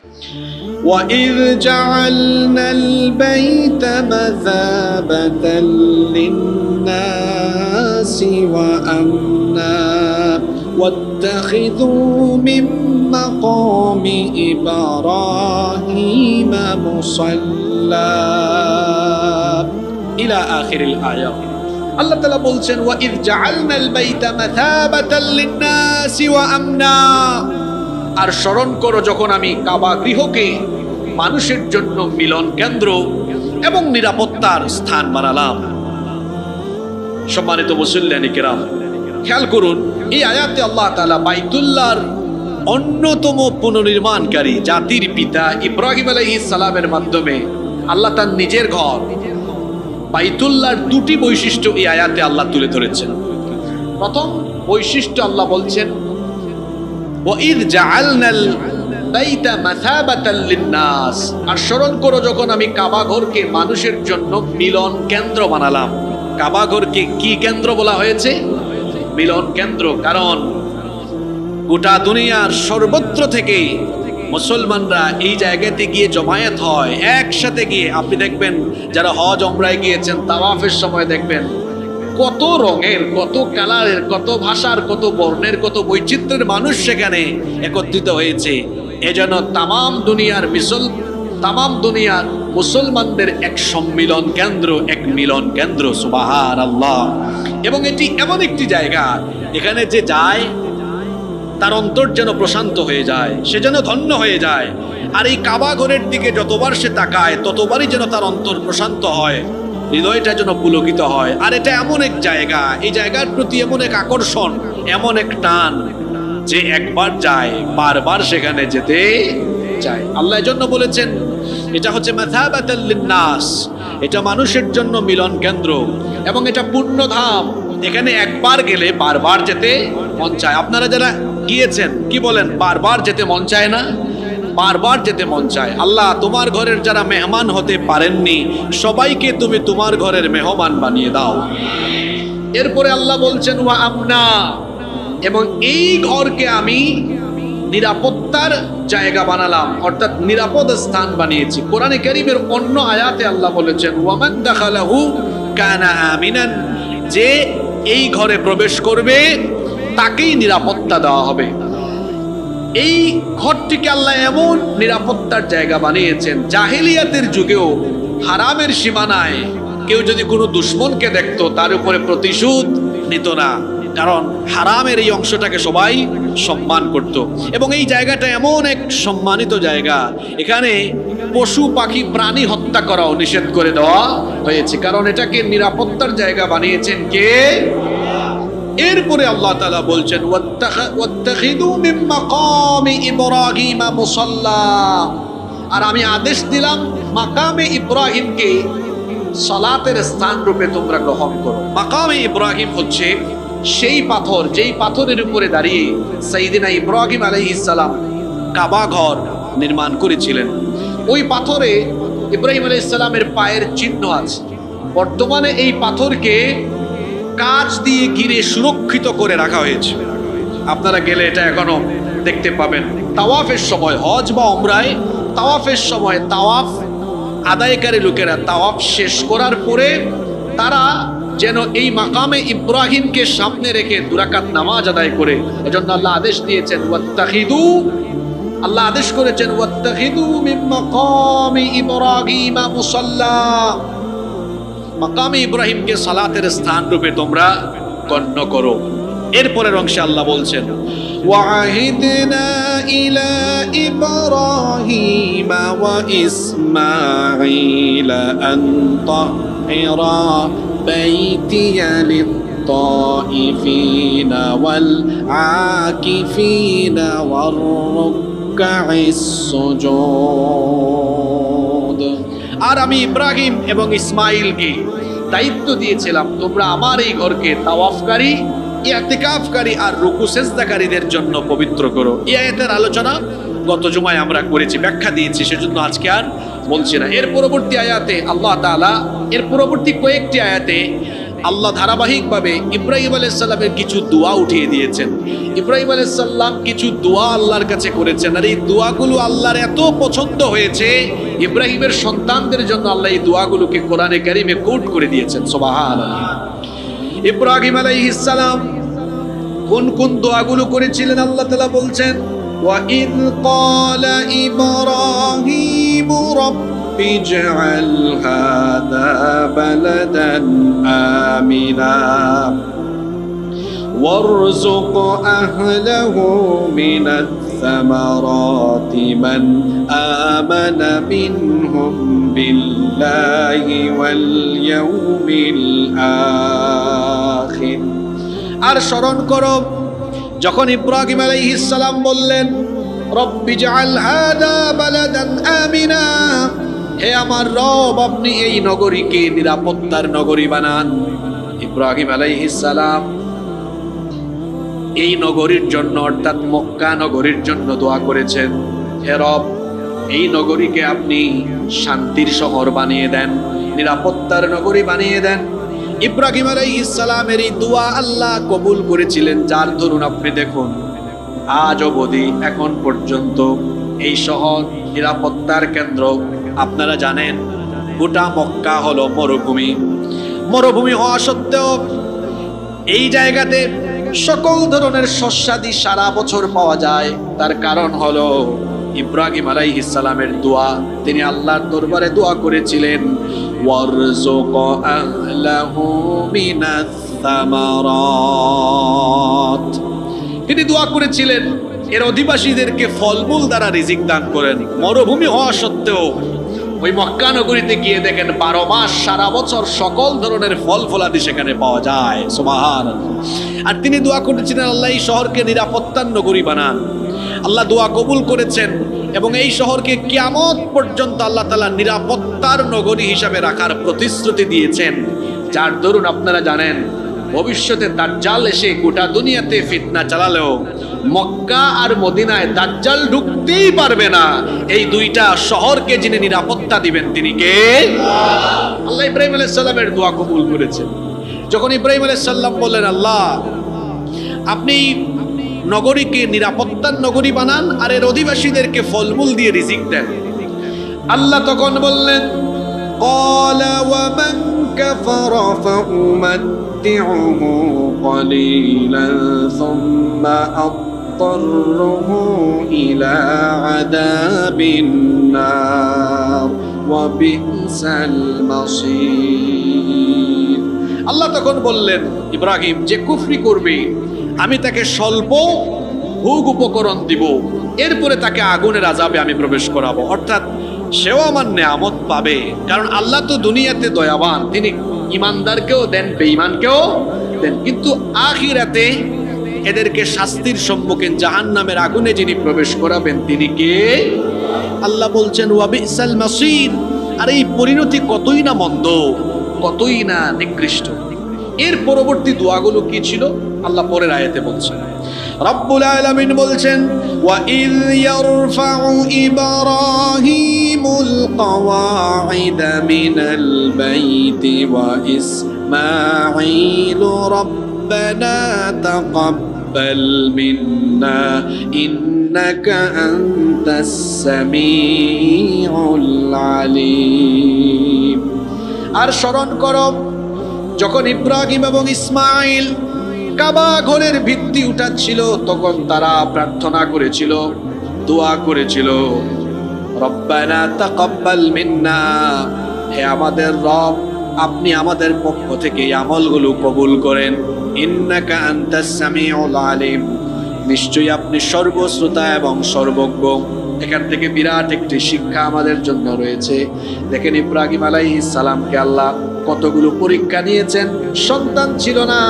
وَإِذْ جَعَلْنَا الْبَيْتَ مَثَابَةً لِلنَّاسِ وَأَمْنًا وَاتَّخِذُوا مِن مَّقَامِ إِبْرَاهِيمَ مُصَلًّى إِلَى آخِرِ الآية। আল্লাহ তাআলা বলছেন وَإِذْ جَعَلْنَا الْبَيْتَ مَثَابَةً لِلنَّاسِ وَأَمْنًا, আর স্মরণ করো যখন আমি কাবা গৃহকে মানুষের জন্য মিলন কেন্দ্র এবং নিরাপত্তার স্থান বানালাম। সম্মানিত মুসল্লিয়ানে কেরাম, খেয়াল করুন এই আয়াতে আল্লাহ তাআলা বাইতুল্লাহর অন্যতম পুনর্নির্মাণকারী জাতির পিতা ইব্রাহিম আলাইহিস সালামের মাধ্যমে আল্লাহ তার নিজের ঘর বাইতুল্লাহর দুটি বৈশিষ্ট্য এই আয়াতে আল্লাহ তুলে ধরেছেন। প্রথম বৈশিষ্ট্য আল্লাহ বলছেন وَإِذْ جَعَلْنَا الْبَيْتَ مَثَابَةً لِلنَّاسِ, আর স্মরণ করো যখন আমি কাবা ঘরকে মানুষের জন্য মিলন কেন্দ্র বানালাম। কাবা ঘরকে কি কেন্দ্র বলা হয়েছে? মিলন কেন্দ্র। কারণ গোটা দুনিয়ার সর্বত্র থেকে মুসলমানরা এই জায়গাতে গিয়ে জমায়েত হয়, একসাথে গিয়ে। আপনি দেখবেন যারা হজ ওমরায় গিয়েছেন, তাওয়াফের সময় দেখবেন কত রঙের, কত কালারের, কত ভাষার, কত বর্ণের, কত বৈচিত্র্যের মানুষ সেখানে একত্রিত হয়েছে। এজন্য তামাম দুনিয়ার মুসলমানদের এক সম্মিলন কেন্দ্র, এক মিলন কেন্দ্র। সুবহানাল্লাহ। এবং এটি এমন একটি জায়গা এখানে যে যায় তার অন্তর যেন প্রশান্ত হয়ে যায়, সে যেন ধন্য হয়ে যায়। আর এই কাবা ঘরের দিকে যতবার সে তাকায় ততবারই যেন তার অন্তর প্রশান্ত হয়, হৃদয়টা যেন পুলকিত হয়। আর এটা এমন এক জায়গা, এই জায়গার প্রতি এমন এক আকর্ষণ, এমন এক টান যে একবার যায় বারবার সেখানে যেতে চায়। আল্লাহ এজন্য বলেছেন এটা হচ্ছে মাথাবাতাল লিন্নাস, এটা মানুষের জন্য মিলন কেন্দ্র এবং এটা পুণ্যধাম। এখানে একবার গেলে বারবার যেতে মন চায়। আপনারা যারা গিয়েছেন কি বলেন, বারবার যেতে মন চায় না? বারবার যেতে মন চায়। আল্লাহ তোমার ঘরের যারা মেহমান হতে পারেননি সবাইকে তুমি তোমার ঘরের মেহমান বানিয়ে দাও। এরপরে আল্লাহ বলছেন ওয়া আমনা, এবং এই ঘরকে আমি নিরাপত্তার জায়গা বানালাম, অর্থাৎ নিরাপদ স্থান বানিয়েছি। কোরআনে কারীমের অন্য আয়াতে আল্লাহ বলেছেন ওয়ামান দাখালাহু কানা আমিনান, যে এই ঘরে প্রবেশ করবে তাকেই নিরাপত্তা দেওয়া হবে। এই ঘরটিকে আল্লাহ এমন নিরাপত্তার জায়গা বানিয়েছেন, জাহেলিয়াতের যুগেও হারামের সীমানায় কেউ যদি কোনো দুশমনকে দেখতো তার উপরে প্রতিশোধ নিত না, কারণ হারামের এই অংশটাকে সবাই সম্মান করত। এবং এই জায়গাটা এমন এক সম্মানিত জায়গা, এখানে পশু পাখি প্রাণী হত্যা করাও নিষেধ করে দেওয়া হয়েছে, কারণ এটাকে নিরাপত্তার জায়গা বানিয়েছেন কে? এরপরে আল্লাহ তাআলা বলছেন ওয়াত্তাখিযু মিন মাকামি ইব্রাহিম মুসাল্লা, আর আমি আদেশ দিলাম মাকামে ইব্রাহিমকে সালাতের স্থান রূপে তোমরা গ্রহণ করো। মাকামে ইব্রাহিম হচ্ছে সেই পাথর, যেই পাথরের উপরে দাঁড়িয়ে সাইয়েদনা ইব্রাহিম আলাইহিস সালাম কাবা ঘর নির্মাণ করেছিলেন। ওই পাথরে ইব্রাহিম আলাইহিস সালামের পায়ের চিহ্ন আছে। বর্তমানে এই পাথরকে কাঁচ দিয়ে ঘিরে সুরক্ষিত করে রাখা হয়েছে। আপনারা গেলে এটা এখনো দেখতে পাবেন। তাওয়াফের সময়, হজ বা ওমরায় তাওয়াফের সময় তাওয়াফ আদায়কারী লোকেরা তাওয়াফ শেষ করার পরে তারা যেন এই মাকামে ইব্রাহিমকে সামনে রেখে দুরাকাত নামাজ আদায় করে। এজন্য আল্লাহ আদেশ দিয়েছেন আল্লাহ আদেশ করেছেন ওয়াত্তাখিযু মিন মাকামি ইব্রাহিম মুসাল্লা, মাকামে ইব্রাহিমকে সালাতের স্থান রূপে তোমরা গণ্য করো। এরপরের অংশে আল্লাহ বলছেন ওয়াহিদনা ইলা ইব্রাহিম ওয়া ইসমাঈল আন তাহিরা বাইতিয়া লিত-তাইফিনা ওয়াল আকিফিনা ওয়ার রুকআইস সুজুদ। আর আমি ইব্রাহিম এবং ইসমাইলকে দায়িত্ব দিয়েছিলাম তোমরা আমার এই ঘরকে তাওয়াফকারী, ইতিকাফকারী আর রুকু সেজদাকারীদের জন্য পবিত্র করো। এই আয়াতের আলোচনা গত জুমায় আমরা করেছি, ব্যাখ্যা দিয়েছি, সেজন্য আজকে আর বলছি না। এর পরবর্তী আয়াতে আল্লাহ তাআলা, এর পরবর্তী কয়েকটি আয়াতে আল্লাহ ধারাবাহিকভাবে ইব্রাহিম আলাইহিস সালামের কিছু দোয়া উঠিয়ে দিয়েছেন। ইব্রাহিম আলাইহিস সালাম কিছু দোয়া আল্লাহর কাছে করেছেন, আর এই দোয়াগুলো আল্লাহর এত পছন্দ হয়েছে, ইব্রাহিমের সন্তানদের জন্য আল্লাহ এই দোয়াগুলোকে কোরআনে কারিমে কোট করে দিয়েছেন। সুবহানাল্লাহ। ইব্রাহিম আলাইহিস সালাম কোন কোন দোয়াগুলো করেছিলেন আল্লাহ তাআলা বলছেন, ওয়া ইয ক্বালা ইব্রাহিমু রাব্বি ইজআল হাযা বালাদান আমিনা ওয়ারযুক আহলাহু মিনাস সামারাতি মান আমানা মিনহুম বিল্লাহি ওয়াল ইয়াউমিল আখির। আর স্মরণ করো যখন ইব্রাহিম আলাইহিস সালাম বললেন, রব্বি জাআল হাযা বালাদান আমিনা, হে আমার রব আপনি এই নগরীকে নিরাপত্তার নগরী বানান। ইব্রাহিম আলাইহিস সালাম এই নগরীর জন্য অর্থাৎ মক্কা নগরীর জন্য দোয়া করেছেন, হে রব এই নগরীকে আপনি শান্তির শহর বানিয়ে দেন, নিরাপত্তার নগরী বানিয়ে দেন। ইব্রাহিম আলাইহিস সালামের এই দোয়া আল্লাহ কবুল করেছিলেন, যার দরুন আপনি দেখুন আজ অবধি এখন পর্যন্ত এই শহর নিরাপত্তার কেন্দ্র। আপনারা জানেন গোটা মক্কা হলো মরুভূমি। মরুভূমি হওয়া সত্ত্বেও এই জায়গাতে সকল ধরনের শস্যাদি সারা বছর পাওয়া যায়। তার কারণ হলো ইব্রাহিম আলাইহিস সালামের দোয়া। তিনি আল্লাহর দরবারে দোয়া করেছিলেন, ওয়ারযুক আহলাহু মিনাস সামারাত। তিনি দোয়া করেছিলেন এর অধিবাসীদেরকে ফলমূল দ্বারা রিজিক দান করেন। মরুভূমি হওয়া সত্ত্বেও ওই মক্কা নগরীতে গিয়ে দেখেন 12 মাস সারা বছর সকল ধরনের ফল ফলাদি সেখানে পাওয়া যায়। সুবহানাল্লাহ। আর তিনি দোয়া করেছিলেন আল্লাহ এই শহরকে নিরাপত্তার নগরী বানান। আল্লাহ দোয়া কবুল করেছেন এবং এই শহরকে কিয়ামত পর্যন্ত আল্লাহ তাআলা নিরাপত্তার নগরী হিসাবে রাখার প্রতিশ্রুতি দিয়েছেন, যার দরুন আপনারা জানেন ভবিষ্যতে দাজ্জাল এসে গোটা দুনিয়াতে ফিতনা চালালেও মক্কা আর মদিনায় দাজ্জাল ঢুকতেই পারবে না। এই দুইটা শহরকে যিনি নিরাপত্তা দিবেন তিনি কে? আল্লাহ ইব্রাহিম আলাইহিস সালামের দোয়া কবুল করেছেন। যখন ইব্রাহিম আলাইহিস সালাম বললেন, আল্লাহ আপনি নগরীকে নিরাপত্তার নগরী বানান আর এর অধিবাসীদেরকে ফলমূল দিয়ে রিজিক দেন, আল্লাহ তখন বললেন, ক্বালা ওয়া মান কাফারা ফাউমাত্তিউহু ক্বালীলান সুম্মা আত্তারহু ইলা আযাবিন নার ওয়া বিসাল মাসীর। আল্লাহ তখন বললেন, ইব্রাহিম যে কুফরি করবে আমি তাকে স্বল্প ভোগ উপকরণ দিব, এরপরে তাকে আগুনের আযাবে আমি প্রবেশ করাবো। অর্থাৎ সেও আমার নেয়ামত পাবে, কারণ আল্লাহ তো দুনিয়াতে দয়াবান, তিনি ইমানদারকেও দেন বেঈমানকেও দেন, কিন্তু আখিরাতে এদেরকে শাস্তির সম্মুখীন জাহান্নামের আগুনে যিনি প্রবেশ করাবেন তিনি কে? আল্লাহ বলছেন ওয়া বিসাল মাসীর। আর এই পরিণতি কতই না মন্দ, কতই না নিকৃষ্ট। এর পরবর্তী দোয়াগুলো কি ছিল আল্লাহ পরের আয়াতে বলছেন। রব্বুল আলামিন বলছেন, ওয়া ইয ইয়ারফাউ ইব্রাহিমুল কওয়াইদা মিনাল বাইতি ওয়া ইসমাঈলু রব্বানা তাকাব্বাল মিন্না ইন্নাকা আনতাস সামিউল আলিম। আর স্মরণ করো যখন ইব্রাহিম এবং ইসমাইল কাবা ঘরের ভিত্তি উঠাচ্ছিল তখন তারা প্রার্থনা করেছিল, দোয়া করেছিল, রব্বানা তাকাব্বাল মিন্না, হে আমাদের রব আপনি আমাদের পক্ষ থেকে এই আমলগুলো কবুল করেন, ইন্নাকা আনতাস সামিউল আলিম, নিশ্চয়ই আপনি সর্বশ্রোতা এবং সর্বজ্ঞ। এখান থেকে বিরাট একটি শিক্ষা আমাদের জন্য রয়েছে। দেখেন ইব্রাহিম আলাইহিস সালামকে আল্লাহ কতগুলো পরীক্ষা নিয়েছেন, সন্তান ছিল না,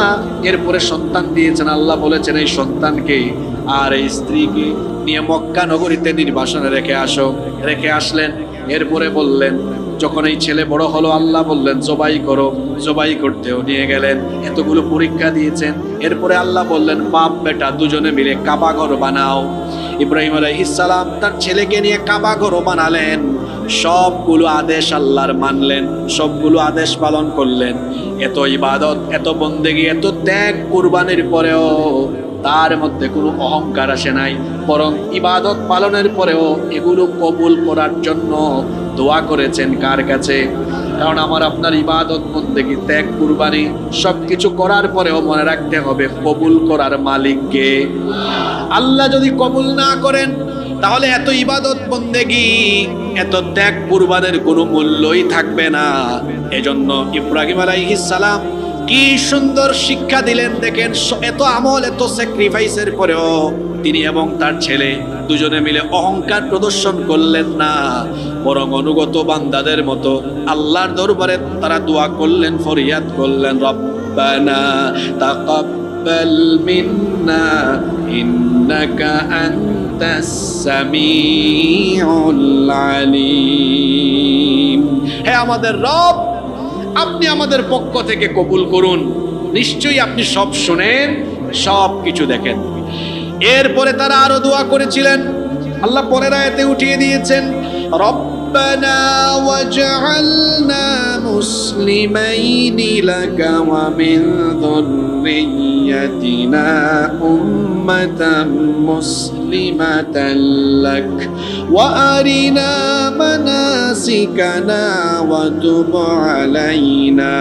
এরপরে সন্তান দিয়েছেন। আল্লাহ বলেছেন এই সন্তানকে আর এই স্ত্রীকে নিয়ে মক্কা নগরীতে নির্বাসনে রেখে আসো। রেখে আসলেন, এরপরে বললেন যখন এই ছেলে বড় হলো আল্লাহ বললেন জবাই করো, জবাই করতেও নিয়ে গেলেন। এতগুলো পরীক্ষা দিয়েছেন, এরপরে আল্লাহ বললেন বাপ বেটা দুজনে মিলে কাবা ঘর বানাও। ইব্রাহিম আলাইহিস সালাম তার ছেলেকে নিয়ে কাবা ঘর বানালেন। সবগুলো আদেশ আল্লাহর মানলেন, সবগুলো আদেশ পালন করলেন। এত ইবাদত, এত বন্দেগী, এত ত্যাগ কুরবানির পরেও তার মধ্যে কোনো অহংকার আসে নাই, বরং ইবাদত পালনের পরেও এগুলো কবুল করার জন্য দোয়া করেছেন কার কাছে? কারণ আমার আপনার ইবাদত বন্দেগী, ত্যাগ কুরবানি সবকিছু করার পরেও মনে রাখতে হবে কবুল করার মালিককে। আল্লাহ যদি কবুল না করেন তাহলে এত ইবাদত বন্দেগী, এত ত্যাগ কুরবানের কোনো মূল্যই থাকবে না। এজন্য ইব্রাহিম আলাইহিস সালাম কি সুন্দর শিক্ষা দিলেন দেখেন। এত আমল, এত স্যাক্রিফাইসের পরেও তিনি এবং তার ছেলে দুজনে মিলে অহংকার প্রদর্শন করলেন না, বরং অনুগত বান্দাদের মতো আল্লাহর দরবারে তারা দোয়া করলেন, ফরিয়াদ করলেন, রব্বানা তাকাব্বাল মিন্না ইন্নাকা আনতাস সামিউল আলিম। হে আমাদের রব, আপনি আমাদের পক্ষ থেকে কবুল করুন, নিশ্চয়ই আপনি সব শুনেন, সব কিছু দেখেন। এরপরে তারা আরো দোয়া করেছিলেন, আল্লাহ পরের আয়াতে উঠিয়ে দিয়েছেন, রব্বানা ওয়াজআলনা মুসলিমাইনি লাকা ওয়া মিন যুররিয়্যাতিনা উম্মাতাম মুসলিমাতান লাক ওয়া আরিনা মানাসিকানা ওয়া তুব আলাইনা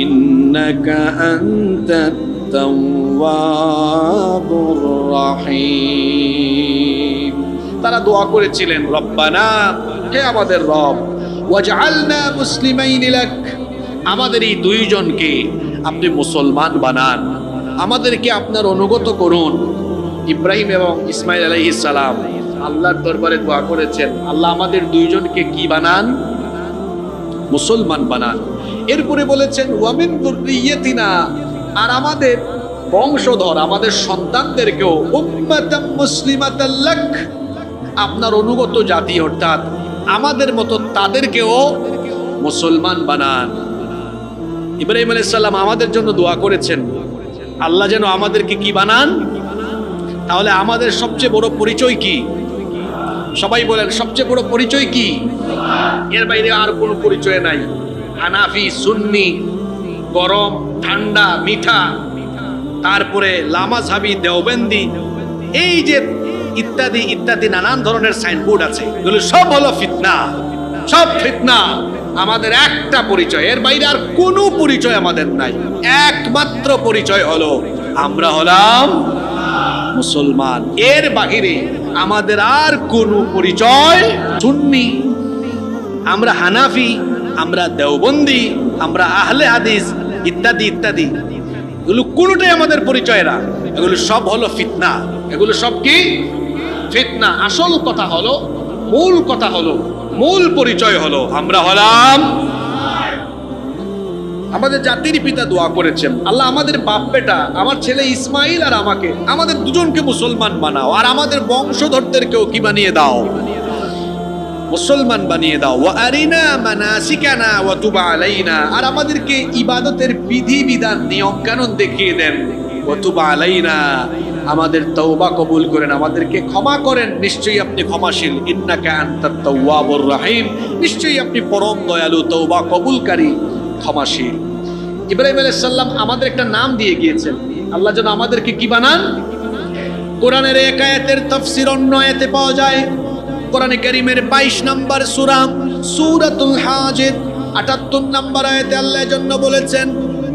ইন্নাকা আনতাত তাওয়াবুর রহিম। তারা দোয়া করেছিলেন, রব্বানা, হে আমাদের রব, ওয়াজআলনা মুসলিমাইনি লাক, আমাদের এই দুইজনকে আপনি মুসলমান বানান, আমাদেরকে আপনার অনুগত করুন। ইব্রাহিম এবং ইসমাইল আলাইহিস সালাম আল্লাহর দরবারে দোয়া করেছেন, আল্লাহ আমাদের দুইজনকে কি বানান? মুসলমান বানান। এরপরে বলেছেন, ওয়া মিন যুররিয়্যাতিনা, আর আমাদের বংশধর, আমাদের সন্তানদেরকেও উম্মাতাম মুসলিমাতাল লাক, আপনার অনুগত জাতি, অর্থাৎ আমাদের মতো তাদেরকেও মুসলমান বানান। ইব্রাহিম আলাইহিস সালাম আমাদের জন্য দোয়া করেছেন, আল্লাহ যেন আমাদেরকে কি বানান। তাহলে আমাদের সবচেয়ে বড় পরিচয় কি? সবাই বলেন, সবচেয়ে বড় পরিচয় কি? এর বাইরে আর কোনো পরিচয় নাই। হানাফি, সুন্নি, গরম, ঠান্ডা, মিঠা, তারপরে লামাযহাবি, দেওবন্দি, এই যে ইত্যাদি ইত্যাদি নানান ধরনের সাইনবোর্ড আছে, এগুলো সব হলো ফিতনা, সব ফিতনা। আমাদের একটা পরিচয়, এর বাইরে আর কোনো পরিচয় আমাদের নাই। একমাত্র পরিচয় হলো আমরা হলাম মুসলমান। এর বাহিরে আমাদের আর কোনো পরিচয়। সুন্নি, আমরা হানাফি, আমরা দেওবন্দি, আমরা আহলে হাদিস, ইত্যাদি ইত্যাদি, এগুলো কোনোটাই আমাদের পরিচয় না। এগুলো সব হলো ফিতনা। এগুলো সব কি? ফিতনা। আসল কথা হলো, মূল কথা হলো, মূল পরিচয় হলো আমরা হলাম। আমাদের জাতির পিতা দোয়া করেছেন, আল্লাহ আমাদের বাপ বেটা, আমার ছেলে ইসমাইল আর আমাকে, আমাদের দুজনকে মুসলমান বানাও, আর আমাদের বংশধরদেরকেও কি বানিয়ে দাও? মুসলমান বানিয়ে দাও। ওয়া আরিনা মানাসিকানা ওয়া তুব আলাইনা, আর আমাদেরকে ইবাদতের বিধি বিধান, নিয়ম কানুন দেখিয়ে দেন। ওয়া তুব আলাইনা, আমাদের তওবা কবুল করেন, আমাদেরকে ক্ষমা করেন, নিশ্চয়ই আপনি ক্ষমাশীল। ইন্নাকা আনতাত তাওয়াবুর রহিম, নিশ্চয়ই আপনি পরম দয়ালু, তওবা কবুলকারী, ক্ষমাশীল। ইব্রাহিম আলাইহিস সালাম আমাদের একটা নাম দিয়ে গিয়েছেন, আল্লাহ যেন আমাদেরকে কি বানান। কোরআনের এক আয়াতের তাফসীর অন্য আয়াতে পাওয়া যায়। কোরআনে কারীমের 22 নম্বর সূরা, সূরাতুল হাজ্জ 78 নম্বর আয়াতে আল্লাহ জন্য বলেছেন,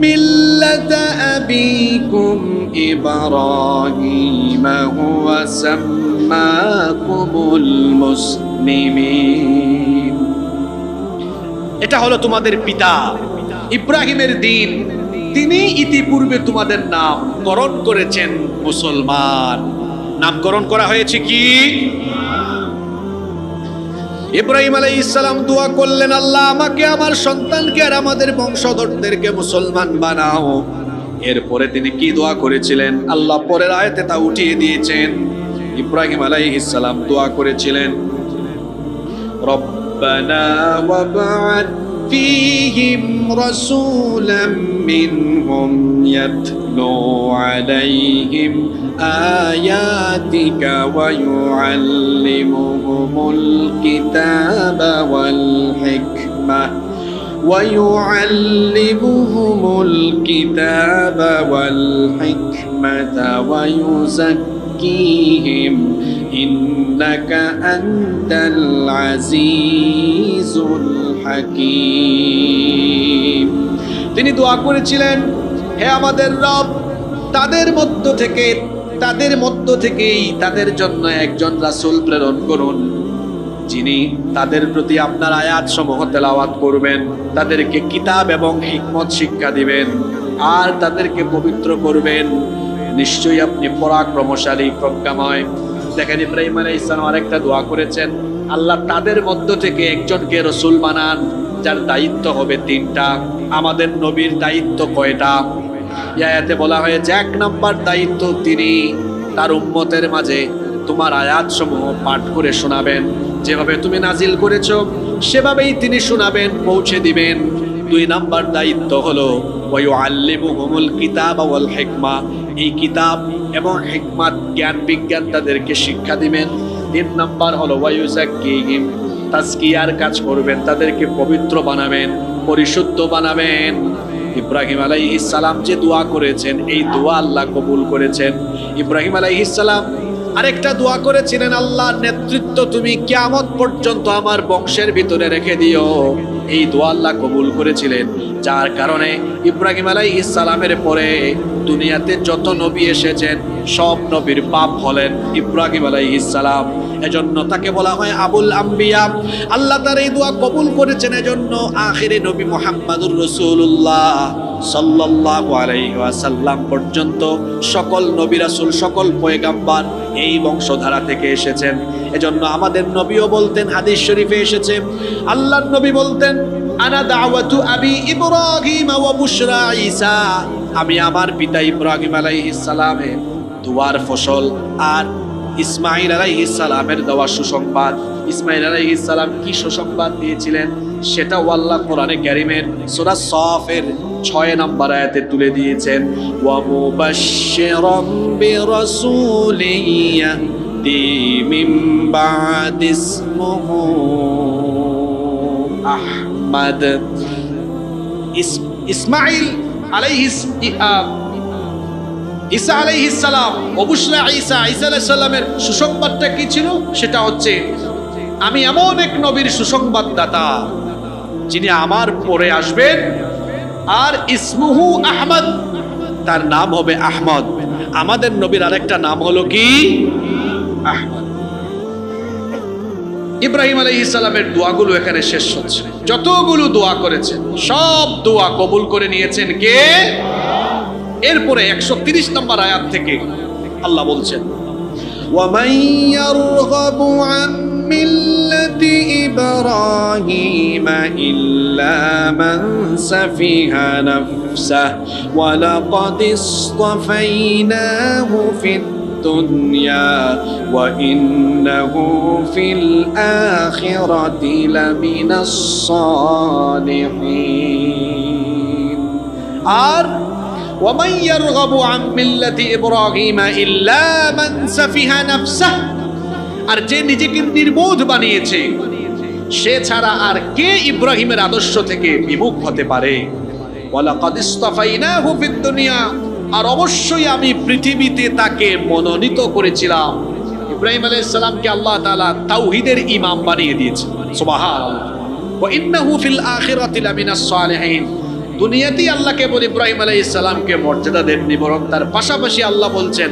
মিল্লাতা আবিকুম ইব্রাহিম হুয়া সাম্মাকুমুল মুসলিমিন। এটা হলো তোমাদের পিতা ইব্রাহিমের দিন, তিনি ইতিপূর্বে তোমাদের নামকরণ করেছেন মুসলমান। নামকরণ করা হয়েছে কি? ইব্রাহিম আলাইহিস সালাম দোয়া করলেন, আল্লাহ আমাকে, আমার সন্তানকে আর আমাদের বংশধরদেরকে মুসলমান বানাও। এরপরে তিনি কি দোয়া করেছিলেন? আল্লাহ পরের আয়াতে তা উঠিয়ে দিয়েছেন। ইব্রাহিম আলাইহিস সালাম দোয়া করেছিলেন, রব্বানা ওয়াবআথ ফীহিম রাসূলাম মিনহুম يتلو عليهم آياتك ويعلمهم الكتاب والحكمة ويزكيهم إنك أنت العزيز الحكيم। তিনি দোয়া করেছিলেন, হে আমাদের রব, তাদের মধ্য থেকেই তাদের জন্য একজন রাসূল প্রেরণ করুন, যিনি তাদের প্রতি আপনার আয়াত সমূহ তেলাওয়াত করবেন, তাদেরকে কিতাব এবং হিকমত শিক্ষা দিবেন, আর তাদেরকে পবিত্র করবেন। নিশ্চয়ই আপনি পরাক্রমশালী, প্রজ্ঞাময়। দেখেন, ইব্রাহিম আলাইহিস সালাম আরেকটা দোয়া করেছেন, আল্লাহ তাদের মধ্য থেকে একজনকে রাসূল বানান, যার দায়িত্ব হবে 3টা। আমাদের নবীর দায়িত্ব কয়টা? আয়াতে বলা হয়েছে 1 নম্বর দায়িত্ব, তিনি তার উম্মতের মাঝে তোমার আয়াত সমূহ পাঠ করে শোনাবেন, যেভাবে তুমি নাজিল করেছো সেভাবেই তিনি শোনাবেন, পৌঁছে দিবেন। 2 নম্বর দায়িত্ব হলো ওয়ায়ুআল্লিমুহুমুল কিতাবা ওয়াল হিকমা, এই কিতাব এবং হিকমত, জ্ঞান বিজ্ঞান তাদেরকে শিক্ষা দিবেন। 3 নম্বর হলো ওয়ায়ুযাক্কিহিম, তাজকিয়ার কাজ করবেন, তাদেরকে পবিত্র বানাবেন, পরিশুদ্ধ বানাবেন। ইব্রাহিম আলাইহিস সালাম যে দোয়া করেছেন, এই দোয়া আল্লাহ কবুল করেছেন। ইব্রাহিম আলাইহিস সালাম আরেকটা দোয়া করেছিলেন, আল্লাহর নেতৃত্ব তুমি কিয়ামত পর্যন্ত আমার বংশের ভিতরে রেখে দিও। এই দোয়া আল্লাহ কবুল করেছিলেন, যার কারণে ইব্রাহিম আলাইহিস সালামের পরে দুনিয়াতে যত নবী এসেছেন সব নবীর বাপ হলেন ইব্রাহিম আলাইহিস সালাম। এজন্য তাকে বলা হয় আবুল আম্বিয়া। আল্লাহ তার এই দোয়া কবুল করেছেন, এজন্য আখিরে নবী মুহাম্মদুর রাসূলুল্লাহ সাল্লাল্লাহু আলাইহি ওয়াসাল্লাম পর্যন্ত সকল নবী রাসূল, সকল পয়গাম্বার এই বংশধারা থেকে এসেছেন। এজন্য আমাদের নবীও বলতেন, হাদিস শরীফে এসেছে, আল্লাহর নবী বলতেন, আনা দাওয়াতু আবি ইব্রাহিম ওয়া বুশরা ঈসা, আমি আমার পিতা ইব্রাহিম আলাইহিস সালামের দুয়ার ফসল আর ইসমাঈল আলাইহিস সালামের দেওয়া সুসংবাদ। ইসমাঈল আলাইহিস সালাম কি সুসংবাদ দিয়েছিলেন সেটাও আল্লাহ কোরআনে কারীমের সূরা সফের 6 নম্বর আয়াতে তুলে দিয়েছেন, ওয়া মুবাশশিরাম বিরাসূলিন ইয়াতি মিন বা'দি ইসমুহু আহমদ। ইসমাঈল আলাইহিস ঈসা আলাইহিস সালাম, অবুশরা ঈসা আলাইহিস সালামের সুসংবাদটা কি ছিল? সেটা হচ্ছে, আমি এমন এক নবীর সুসংবাদদাতা যিনি আমার পরে আসবেন, আর ইসমুহু আহমদ, তার নাম হবে আহমদ। আমাদের নবীর আরেকটা নাম হলো কি? আহমদ। ইব্রাহিম আলাইহিস সালামের দোয়াগুলো এখানে শেষ হচ্ছে। যতগুলো দোয়া করেছেন সব দোয়া কবুল করে নিয়েছেন কে? এরপরে 130 নম্বর আয়াত থেকে আল্লাহ বলছেন, وَمَن يَرْغَبُ عَن مِّلَّةِ إِبْرَاهِيمَ إِلَّا مَن سَفِهَ نَفْسَهُ وَلَقَدِ اصْطَفَيْنَاهُ فِي الدُّنْيَا وَإِنَّهُ فِي الْآخِرَةِ لَمِنَ الصَّالِحِينَ। আর وَمَن يَرْغَبُ عَن مِّلَّةِ إِبْرَاهِيمَ إِلَّا مَن سَفِهَ نَفْسَهُ, আর যে নিজেকে নির্বোধ বানিয়েছে সে ছাড়া আর কে ইব্রাহিমের আদর্শ থেকে বিমুখ হতে পারে? وَلَقَدِ اصْطَفَيْنَاهُ فِي الدُّنْيا, আর অবশ্যই আমি পৃথিবীতে তাকে মনোনীত করেছিলাম। ইব্রাহিম আলাইহিস সালামকে আল্লাহ তাআলা তাওহীদের ইমাম বানিয়ে দিয়েছেন, সুবহানাল্লাহ। وَإِنَّهُ فِي الْآخِرَةِ لَمِنَ الصَّالِحِينَ, দুনিয়াতেই আল্লাহ কেবল ইব্রাহিম আলাইহিস সালামকে মর্যাদা দেননি, বরং তার পাশাপাশি আল্লাহ বলছেন,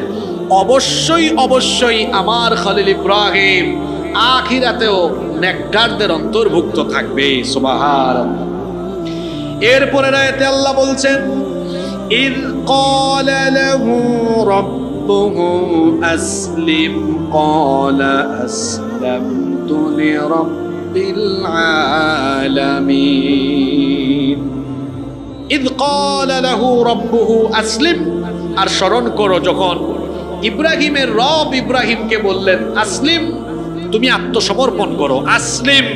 অবশ্যই অবশ্যই আমার খলিল ইব্রাহিম আখিরাতেও নেককারদের অন্তর্ভুক্ত থাকবে, সুবহানাল্লাহ। এরপরের আয়াতে আল্লাহ বলছেন, ইয ক্বালা লাহু রাব্বুহু আসলিম ক্বালা আসলামতু লিরাব্বিল আলামিন। ইয ক্বালা লাহু রাব্বুহু আসলিম, আর স্মরণ করো যখন ইব্রাহিমের রব ইব্রাহিমকে বললেন, আসলিম, তুমি আত্মসমর্পণ করো, আসলিম,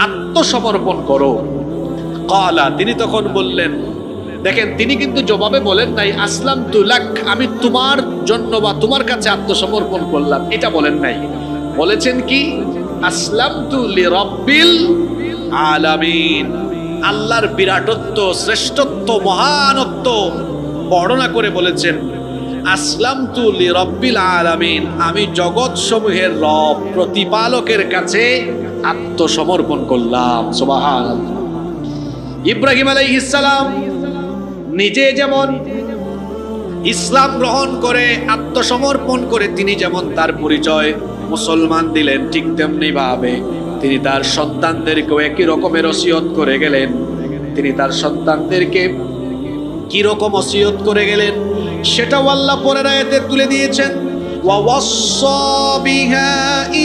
আত্মসমর্পণ করো। ক্বালা, তিনি তখন বললেন, দেখেন তিনি কিন্তু জবাবে বলেন নাই আসলাম তুলাক, আমি তোমার জন্য বা তোমার কাছে আত্মসমর্পণ করলাম, এটা বলেন নাই। বলেছেন কি আসলাম তু লিরাব্বিল আলামিন, আল্লাহর বিরাটত্ব, শ্রেষ্ঠত্ব, মহানত্ব বর্ণনা করে বলেছেন আসলাম তু লিরাব্বিল আলামিন, আমি জগৎ সমূহের রব প্রতিপালকের কাছে আত্মসমর্পণ করলাম। সুবহানাল্লাহ। ইব্রাহিম আলাইহিস সালাম নিজে যেমন ইসলাম গ্রহণ করে আত্মসমর্পণ করে তিনি যেমন তার পরিচয় মুসলমান দিলেন, ঠিক তেমনি ভাবে তিনি তার সন্তানদেরকেও একই রকমের ওসিয়ত করে গেলেন। তিনি তার সন্তানদেরকে কি রকম ওসিয়ত করে গেলেন সেটাও আল্লাহ পরের আয়াতে তুলে দিয়েছেন। ওয়াওয়াসসা বিহা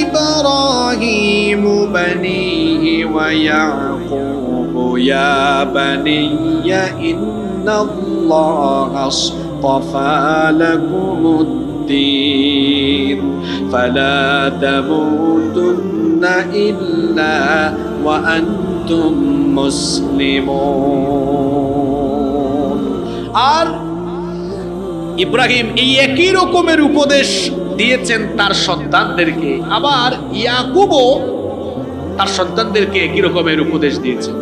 ইব্রাহিমু বানিহি ওয়া ইয়াকুবু ইয়া বানিয়া ইন্নাল্লাহা আসতাফা লাকুমুদ্দীন ফালা তামুতুন্না ইল্লা ওয়া আনতুম মুসলিমুন। আর ইব্রাহিম এই একই রকমের উপদেশ দিয়েছেন তার সন্তানদেরকে, আবার ইয়াকুবও তার সন্তানদেরকে একই রকমের উপদেশ দিয়েছেন।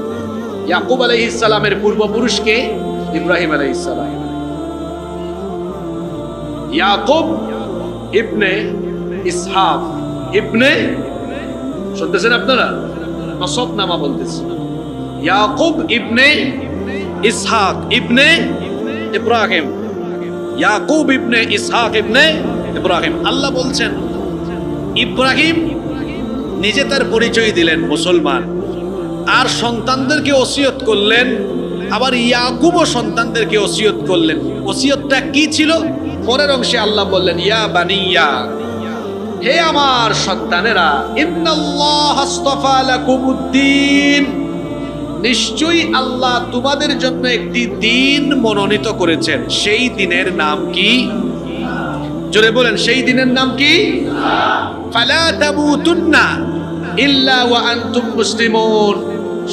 ইয়াকুব আলাইহিস সালামের পূর্বপুরুষকে ইব্রাহিম আলাইহিস সালাম, ইয়াকুব ইবনে ইসহাক ইবনে, শুনতেছেন আপনারা, নসব নামা বলতেছে, ইয়াকুব ইবনে ইসহাক ইবনে ইব্রাহিম, ইয়াকুব ইবনে ইসহাক ইবনে ইব্রাহিম। আল্লাহ বলছেন ইব্রাহিম নিজে তার পরিচয় দিলেন মুসলমান, আর সন্তানদেরকে ওসিয়ত করলেন, আবার ইয়াকুবও সন্তানদেরকে ওসিয়ত করলেন। ওসিয়তটা কি ছিল? পরের অংশে আল্লাহ বললেন ইয়া বানিয়া, হে আমার সন্তানেরা, ইন্নাল্লাহ আসতাফা লাকুমুদ্দীন, নিশ্চয়ই আল্লাহ তোমাদের জন্য একটি দিন মনোনীত করেছেন। সেই দিনের নাম কি? জোরে বলেন, সেই দিনের নাম কি? ফালা তামুতুন্না ইল্লা ওয়া আনতুম মুসলিমুন,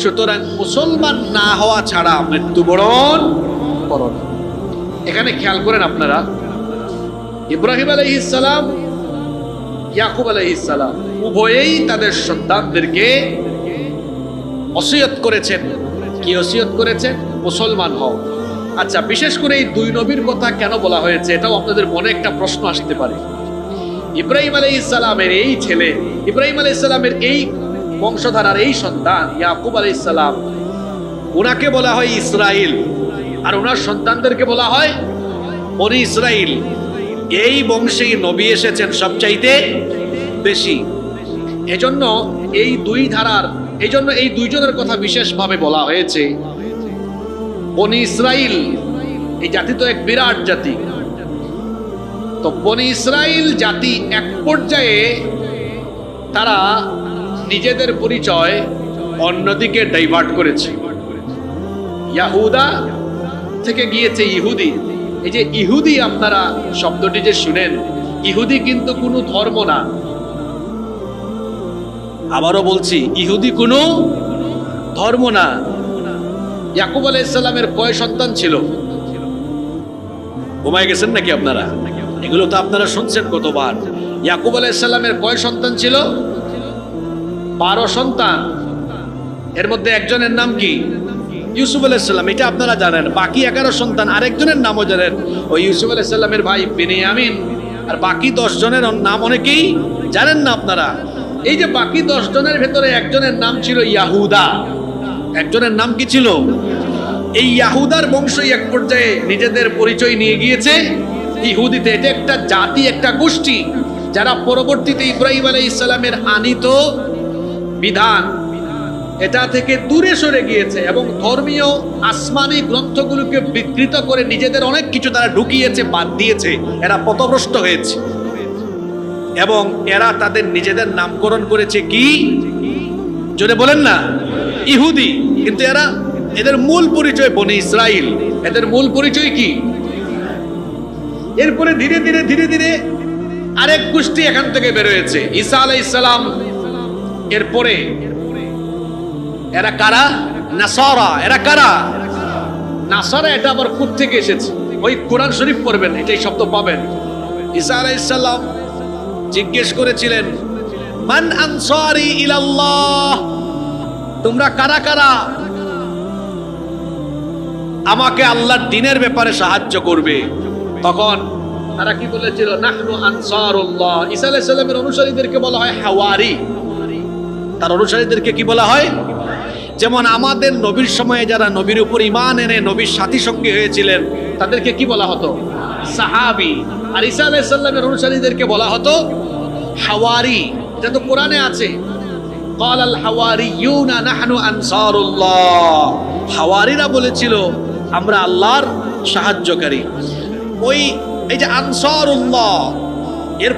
সুতরাং মুসলমান না হওয়া ছাড়া মৃত্যুবরণ করো না। এখানে খেয়াল করেন আপনারা, ইব্রাহিম আলাইহিস সালাম, ইয়াকুব আলাইহিস সালাম উভয়েই তাদের সন্তানদেরকে ওসিয়ত করেছেন। কি ওসিয়ত করেছেন? মুসলমান হও। আচ্ছা, বিশেষ করে এই দুই নবীর কথা কেন বলা হয়েছে, এটাও আপনাদের মনে একটা প্রশ্ন আসতে পারে। ইব্রাহিম আলাইহিস সালামের এই ছেলে, ইব্রাহিম আলাইহিস সালামের এই বংশধারার এই সন্তান ইয়াকুব আলাইহিস সালাম, ওনাকে বলা হয় ইসরাইল, আর ওনার সন্তানদেরকে বলা হয় বনি ইসরাইল। এই বংশেই নবী এসেছেন সবচাইতে বেশি। এজন্য এই দুই ধারার, এই জন্য এই দুইজনের কথা বিশেষভাবে বলা হয়েছে। বনি ইসরাইল এই জাতি তো এক বিরাট জাতি, তো বনি ইসরাইল জাতি এক পর্যায়ে তারা নিজেদের পরিচয় অন্যদিকে ডাইভার্ট করেছে। ইয়াহুদা থেকে গিয়েছে ইহুদি। এই যে ইহুদি, আপনারা শব্দটি যে শুনেন, ইহুদি কিন্তু কোনো ধর্ম না। আবারও বলছি, ইহুদি কোনো ধর্ম না। ইয়াকুব আলাইহিস সালামের কয় সন্তান ছিল? ঘুমায় গেছেন নাকি আপনারা? এগুলো তো আপনারা শুনছেন কতবার। ইয়াকুব আলাইহিস সালামের কয় সন্তান ছিল? 12 সন্তান। এর মধ্যে একজনের নাম কি? ইউসুফ আলাইহিস সালাম, এটা আপনারা জানেন। বাকি 11 সন্তান আরেকজনের নামও জানেন, ওই ইউসুফ আলাইহিস সালামের ভাই বিনিয়ামিন। আর বাকি 10 জনের নাম অনেকেই জানেন না আপনারা। এই যে বাকি 10 জনের ভেতরে একজনের নাম ছিল ইয়াহুদা। একজনের নাম কি ছিল? এই ইয়াহুদার বংশই এক পর্যায়ে নিজেদের পরিচয় নিয়ে গিয়েছে ইহুদিতে। এটা একটা জাতি, একটা গোষ্ঠী, যারা পরবর্তীতে ইব্রাহিম আলাইহিস সালামের আনিত বিধান এটা থেকে দূরে সরে গিয়েছে এবং ধর্মীয় আসমানি গ্রন্থগুলোকে বিকৃত করে নিজেদের অনেক কিছু তারা ঢুকিয়েছে, বাদ দিয়েছে। এরা পথভ্রষ্ট হয়েছে এবং এরা তাদের নিজেদের নামকরণ করেছে কি? জোরে বলেন না, ইহুদি। কিন্তু এরা, এদের মূল পরিচয় বনি ইসরাইল। এদের মূল পরিচয় কি? এরপরে ধীরে ধীরে ধীরে ধীরে আরেক গোষ্ঠী এখান থেকে বের হয়েছে, ঈসা আলাইহিস সালাম। এরপরে এরা কারা? নাসারা। এরা কারা? নাসারা এটা আবার কোত্থেকে এসেছে? ওই কোরআন শরীফ পড়বেন, এটাই শব্দ পাবেন। ঈসা আলাইহিস সালাম জিজ্ঞেস করেছিলেন, মান আনসারি ইলাল্লাহ, তোমরা কারা কারা আমাকে আল্লাহর দ্বীনের ব্যাপারে সাহায্য করবে? তখন তারা কি বলেছিল? নাহনু আনসারুল্লাহ। ঈসা আলাইহিস সালামের অনুসারীদেরকে বলা হয় হাওয়ারি। তার অনুসারীদেরকে কি বলা হয়? যেমন আমাদের নবীর সময়ে যারা নবীর উপর ঈমান এনে নবীর সাথী সঙ্গী হয়েছিলেন তাদেরকে কি বলা হতো? সাহাবী। আর ঈসা আলাইহিস সালামের অনুসারীদেরকে বলা হতো হাওয়ারি। এটা তো কোরআনে আছে, ক্বালাল হাওয়ারিয়ুনা নাহনু আনসারুল্লাহ। হাওয়ারিরা বলেছিল আমরা আল্লাহর সাহায্যকারী। এই যে আনসারুল্লাহ, এর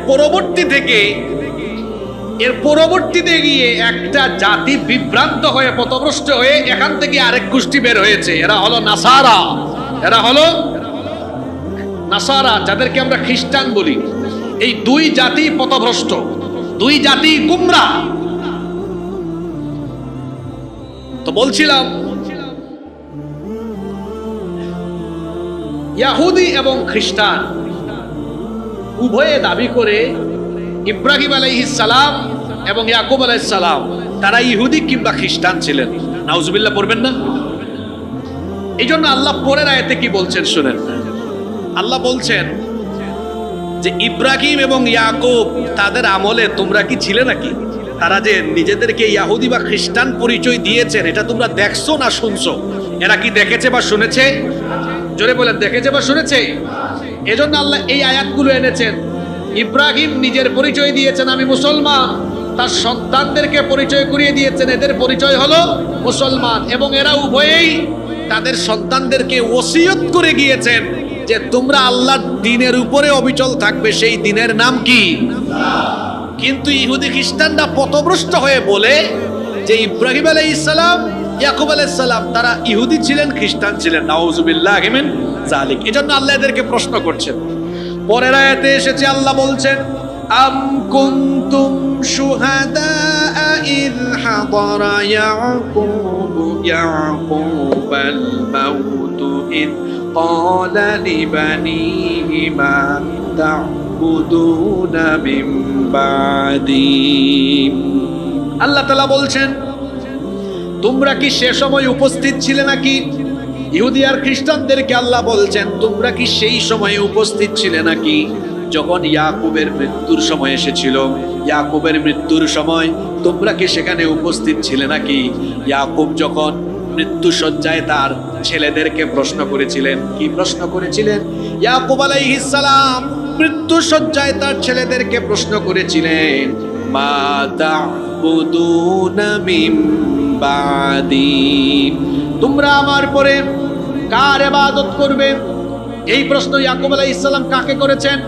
পরবর্তীতে গিয়ে একটা জাতি বিভ্রান্ত হয়ে পথভ্রষ্ট হয়ে এখান থেকে আরেক গোষ্ঠী বের হয়েছে। এরা হলো নাসারা, যাদেরকে আমরা খ্রিস্টান বলি। এই দুই জাতি পথভ্রষ্ট, দুই জাতি গুমরাহ। তো বলছিলাম ইহুদি এবং খ্রিস্টান উভয়ে দাবি করে ইব্রাহিম আলাইহিস সালাম এবং ইয়াকুব আলাইহিস সালাম তারা ইহুদি কিংবা খ্রিস্টান ছিলেন। নাউজুবিল্লাহ পড়বেন না? এই জন্য আল্লাহ পরের আয়াতে কি বলছেন শুনেন। আল্লাহ বলছেন যে ইব্রাহিম এবং ইয়াকুব তাদের আমলে তোমরা কি ছিলে নাকি? তারা যে নিজেদেরকে ইহুদি বা খ্রিস্টান পরিচয় দিয়েছেন, এটা তোমরা দেখছো না শুনছো? এরা কি দেখেছে বা শুনেছে? জোরে বলেন, দেখেছে বা শুনেছে? এজন্য আল্লাহ এই আয়াতগুলো এনেছেন। ইব্রাহিম নিজের পরিচয় দিয়েছেন আমি মুসলমান, তার সন্তানদেরকে পরিচয় করিয়ে দিয়েছেন এদের পরিচয় হলো মুসলমান, এবং এরা উভয়েই তাদের সন্তানদেরকে ওসিয়ত করে গিয়েছেন যে তোমরা আল্লাহর দ্বীনের উপরে অবিচল থাকবে। সেই দ্বীনের নাম কি? কিন্তু ইহুদি খ্রিস্টানরা পথভ্রষ্ট হয়ে বলে যে ইব্রাহিম আলাইহিস সালাম, ইয়াকুব আলাইহিস সালাম তারা ইহুদি ছিলেন, খ্রিস্টান ছিলেন। নাউজুবিল্লাহি মিন যালিক। এজন্য আল্লাহ এদেরকে প্রশ্ন করছেন। পরের আয়াতে এসেছে আল্লাহ বলছেন, আম কুনতুম শুহাদা ইয হাদারা ইয়াকুবাল মাউত ইয ক্বালা লিবানিহি মা তা'বুদুনা মিন বা'দি। আল্লাহ তাআলা বলছেন, তোমরা কি সে সময় উপস্থিত ছিলে নাকি? ইহুদি আর খ্রিস্টানদেরকে আল্লাহ বলছেন, তোমরা কি সেই সময়ে উপস্থিত ছিলে নাকি যখন ইয়াকুবের মৃত্যুর সময় এসেছিল? ইয়াকুবের মৃত্যুর সময় তোমরা কি সেখানে উপস্থিত ছিলে নাকি? ইয়াকুব যখন মৃত্যু শয্যায় তার ছেলেদেরকে প্রশ্ন করেছিলেন। কি প্রশ্ন করেছিলেন? ইয়াকুব আলাইহিস সালাম মৃত্যু শয্যায় তার ছেলেদেরকে প্রশ্ন করেছিলেন, মা তা'বুদুনা মিন বা'দি, তোমরা আমার পরে কার ইবাদত করবে? এই প্রশ্ন ইয়াকুব আলাইহিস সালাম কাকে করেছেন?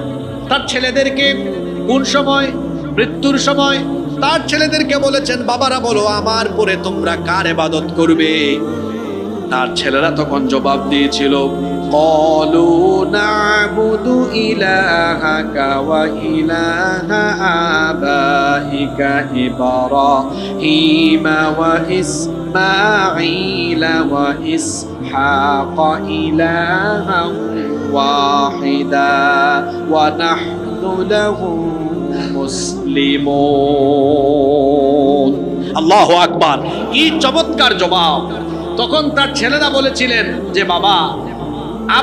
তার ছেলেদেরকে। কোন সময়? মৃত্যুর সময়। তার ছেলেদেরকে বলেছেন, বাবারা বলো আমার পরে তোমরা কার ইবাদত করবে? তার ছেলেরা তখন জবাব দিয়েছিল, ক্বালু না'বুদু ইলাহাকা ওয়া ইলাহা আবাইকা ইব্রাহিম ওয়া ইসমাঈল ওয়া ইসহাক ইলাহান ওয়াহিদা ওয়া নাহনু লাহু মুসলিমুন। আল্লাহু আকবার! কি চমৎকার জবাব! তখন তার ছেলেরা বলেছিলেন যে বাবা,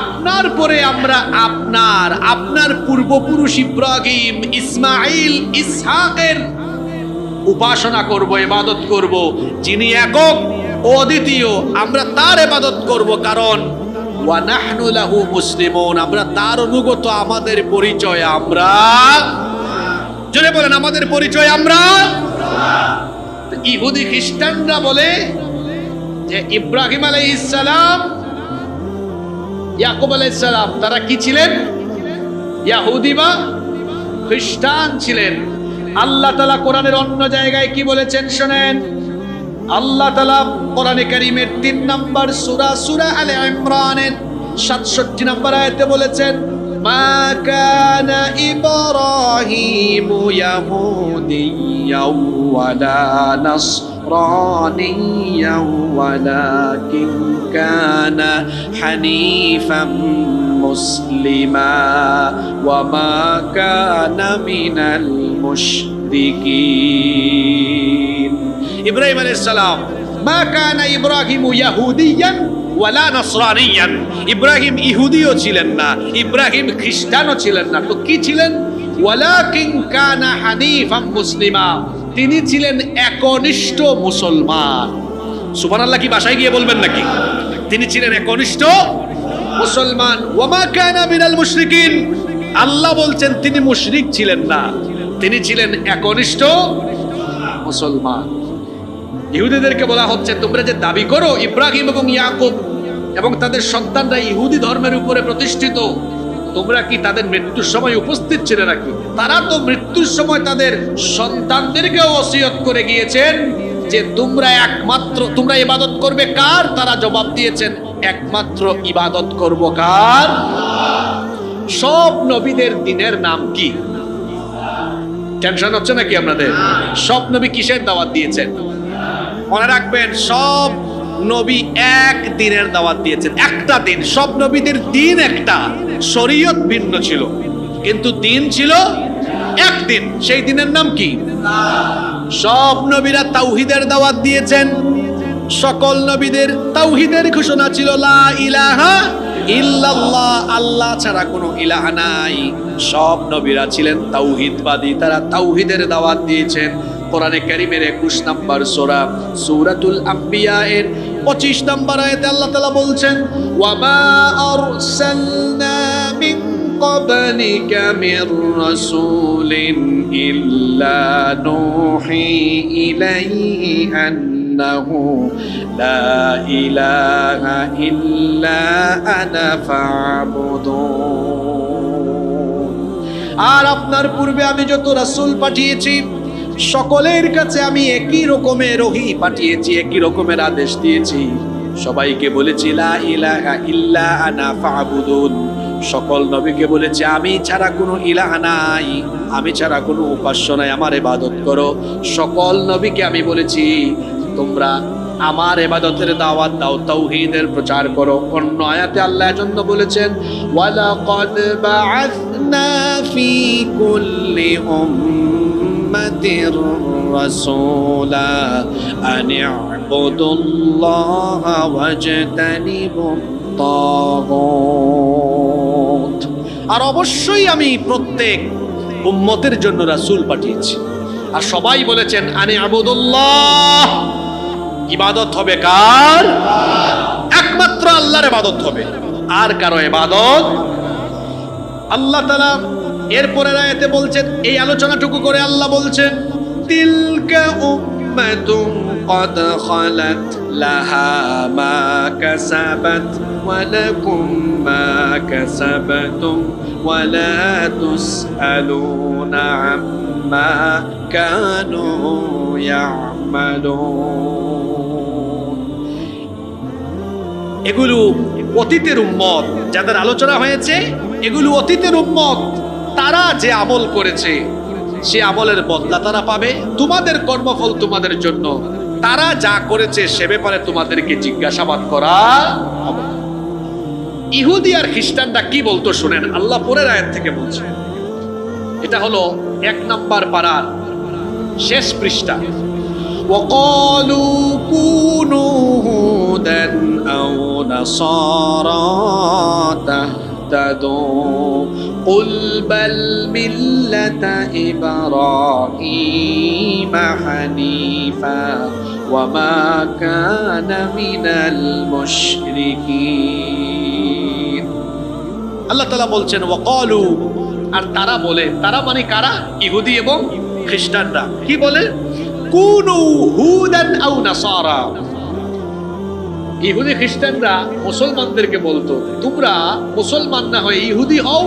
আপনার পরে আমরা আপনার পূর্বপুরুষ ইব্রাহিম, ইসমাঈল, ইসহাকের উপাসনা করব, ইবাদত করব। যিনি একক ও অদ্বিতীয়, আমরা তার ইবাদত করব। কারণ ওয়া নাহনু লাহু মুসলিমুন, আমরা তার অনুগত। আমাদের পরিচয় আমরা, জোরে বলেন, আমাদের পরিচয় আমরা। ইহুদি খ্রিস্টানরা বলে যে ইব্রাহিম আলাইহিস সালাম, ইয়াকুব আলাইহিস সালাম তারা কি ছিলেন? ইহুদি বা খ্রিস্টান ছিলেন। আল্লাহ তাআলা কোরআনের অন্য জায়গায় কি বলেছেন শুনেন। আল্লাহ তাআলা কোরআনে কারীমের 3 নম্বর সূরা আলে ইমরানের 67 নম্বর আয়াতে বলেছেন, মা কানা ইব্রাহিমু ইয়াহুদিয়্যাও ওয়ালা نصرانيا ولكن كان حنيفا مسلما وما كان من المشركين إبراهيم عليه السلام ما كان إبراهيم يهوديا ওয়ালা নসরানিয়ান ইব্রাহিম ইহুদিও ছিলেন না ইব্রাহিম খ্রিস্টানও ছিলেন না তো কি ছিলেন ওয়ালাকিন কানা হানিফাম মুসলিমা তিনি ছিলেন একনিষ্ঠ মুসলমান সুবহানাল্লাহ কি ভাষায় গিয়ে বলবেন নাকি তিনি ছিলেন একনিষ্ঠ মুসলমান ওয়ামা কানা মিনাল মুশরিকিন আল্লাহ বলছেন তিনি মুশরিক ছিলেন না তিনি ছিলেন একনিষ্ঠ মুসলমান ইহুদিদেরকে বলা হচ্ছে তোমরা যে দাবি করো ইব্রাহিম এবং ইয়াকুব এবং তাদের সন্তানরা ইহুদি ধর্মের উপরে প্রতিষ্ঠিত তোমরা কি তাদের মৃত্যুর সময় উপস্থিত ছিলে নাকি তারা তো মৃত্যুর সময় তাদের সন্তানদেরকে ওসিয়ত করে গিয়েছেন যে তোমরা ইবাদত করবে কার তারা জবাব দিয়েছেন একমাত্র ইবাদত করব কার সব নবীদের দিনের নাম কি টেনশন হচ্ছে নাকি আপনাদের সব নবী কিসের দাওয়াত দিয়েছেন মনে রাখবেন সব নবী এক দিনের দাওয়াত দিয়েছেন একটা দিন সব নবীদের দিন একটা শরীয়ত ভিন্ন ছিল কিন্তু দিন ছিল একদিন সেই দিনের নাম কি সব নবীরা তাওহীদের দাওয়াত দিয়েছেন সকল নবীদের তাওহীদের ঘোষণা ছিল লা ইলাহা ইল্লাল্লাহ আল্লাহ ছাড়া কোনো ইলাহ নাই সব নবীরা ছিলেন তাওহীদবাদী তারা তাওহীদের দাওয়াত দিয়েছেন কোরআনে কারীমের 21 নম্বর সূরা সূরাতুল আম্বিয়া এর 25 নম্বর আয়াতে আল্লাহ তাআলা বলছেন ওয়া মা আরসালনা মিন ক্বাবলিকা মির রাসূলিন ইল্লা নূহি ইলাইহি আন্নাহু লা ইলাহা ইল্লা আনা ফা'বুদুন আর আপনার পূর্বে আমি যত রাসূল পাঠিয়েছি সকলের কাছে আমি একই রকমের ওহী পাঠিয়েছি একই রকমের আদেশ দিয়েছি সবাইকে বলেছি লা ইলাহা ইল্লা আনা ফা'বুদুন সকল নবীকে বলেছি আমি ছাড়া কোনো ইলাহ নাই আমি ছাড়া কোনো উপাস্য নাই আমার ইবাদত করো সকল নবীকে আমি বলেছি তোমরা আমার ইবাদতের দাওয়াত দাও তাওহীদের প্রচার করো অন্য আয়াতে আল্লাহ এজন্য বলেছেন ওয়ালাকাদ বাআসনা ফি কুল্লি উম্মাতির রাসূলা আন ই'বুদুল্লাহা ওয়াজতানিবুত তাগুত আর অবশ্যই আমি প্রত্যেক উম্মতের জন্য রাসূল পাঠিয়েছি আর সবাই বলেছেন আনি আবুদুল্লাহ ইবাদত হবে কার একমাত্র আল্লাহর ইবাদত হবে আর কারো ইবাদত আল্লাহ তাআলা এরপরের আয়াতে বলছেন এই আলোচনাটুকু করে আল্লাহ বলছেন তিলকা উম্মাতুন قد خلت لها ما كسبت ولكم ما كسبتم ولا تسألون عما كانوا يعملون এগুলো অতীতের উম্মত যাদের আলোচনা হয়েছে এগুলো অতীতের উম্মত তারা যে আমল করেছে সে আমলের বদলা তারা পাবে তোমাদের কর্মফল তোমাদের জন্য তারা যা করেছে সে ব্যাপারে তোমাদেরকে জিজ্ঞাসাবাদ করা হবে ইহুদি আর খ্রিস্টানরা কি বলতো শুনেন আল্লাহ পরের আয়াত থেকে বলছে এটা হলো 1 নম্বর পারার শেষ পৃষ্ঠা وقالوا كونوا هودا أو نصارى تهتدوا قل بل ملة إبراهيم حنيفا وما كان من المشركين আল্লাহ তাআলা বলছেন ওয়াকালু আর তারা বলে তারা মানে কারা ইহুদি এবং খ্রিস্টানরা কি বলে কুনু হুদান আও নাসারা ইহুদি খ্রিস্টানরা মুসলমানদেরকে বলতো তোমরা মুসলমান না হয়ে ইহুদি হও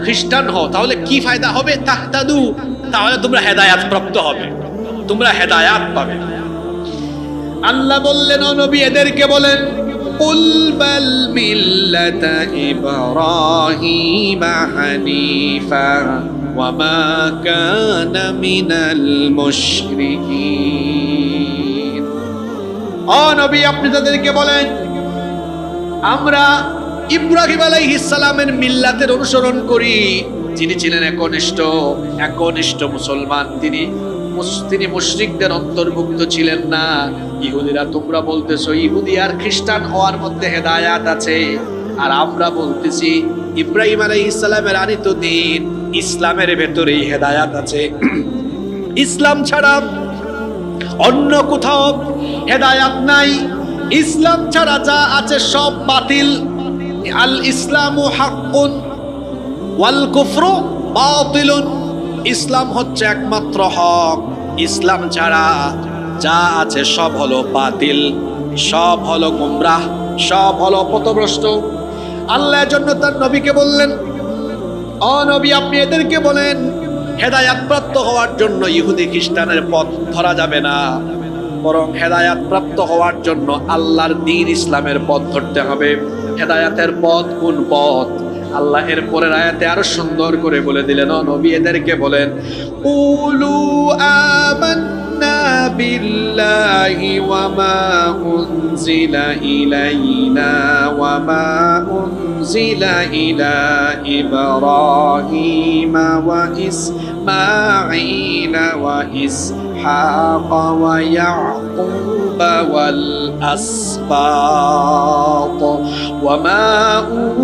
খ্রিস্টান হও তাহলে কি ফায়দা হবে তাহতাদু তাহলে তোমরা হেদায়েত প্রাপ্ত হবে তোমরা হেদায়েত পাবে আল্লাহ বললেন ও নবী এদেরকে বলেন কুল বাল মিল্লাতা ইব্রাহিম হানিফা ওয়া মা কানা মিনাল মুশরিকিন ও নবী আপনি তাদেরকে বলেন আমরা ইব্রাহিম আলাইহিস সালামের মিল্লাতের অনুসরণ করি। যিনি ছিলেন একনিষ্ঠ মুসলমান, তিনি মুশরিকদের অন্তর্ভুক্ত ছিলেন না। ইহুদিরা তোমরা বলতেছো ইহুদি আর খ্রিস্টান হওয়ার মধ্যে হেদায়াত আছে, আর আমরা বলতেছি ইব্রাহিম আলাইহিস সালামের আনিত দ্বীন ইসলামের ভেতরেই হেদায়াত আছে। ইসলাম ছাড়া অন্য কোথাও হেদায়াত নাই। ইসলাম ছাড়া যা আছে সব বাতিল। আল ইসলামু হাক্কুন ওয়াল কুফরু বাতিলুন। ইসলাম হচ্ছে একমাত্র হক, ইসলাম ছাড়া যা আছে সব হলো বাতিল, সব হলো গুমরাহ, সব হলো পথভ্রষ্ট। আল্লাহর জন্য তার নবীকে বললেন, ও নবী আপনি এদেরকে বলেন হেদায়াত প্রাপ্ত হওয়ার জন্য ইহুদি খ্রিস্টানের পথ ধরা যাবে না, বরং হেদায়াত প্রাপ্ত হওয়ার জন্য আল্লাহর দ্বীন ইসলামের পথ ধরতে হবে। হেদায়াতের পথ কোন পথ? আল্লাহ এর পরের আয়াতে আরো সুন্দর করে বলে দিলেন, ও নবী এদেরকে বলেন কুলু আমান্না বিল্লাহি ওয়া মা উনজিলা ইলাইনা ওয়া মা উনজিলা ইলা ইব্রাহিম ওয়া ইসমাঈল ওয়া ইসহাক ওয়া ইয়াকুব ওয়াল আসবাত ওয়া মা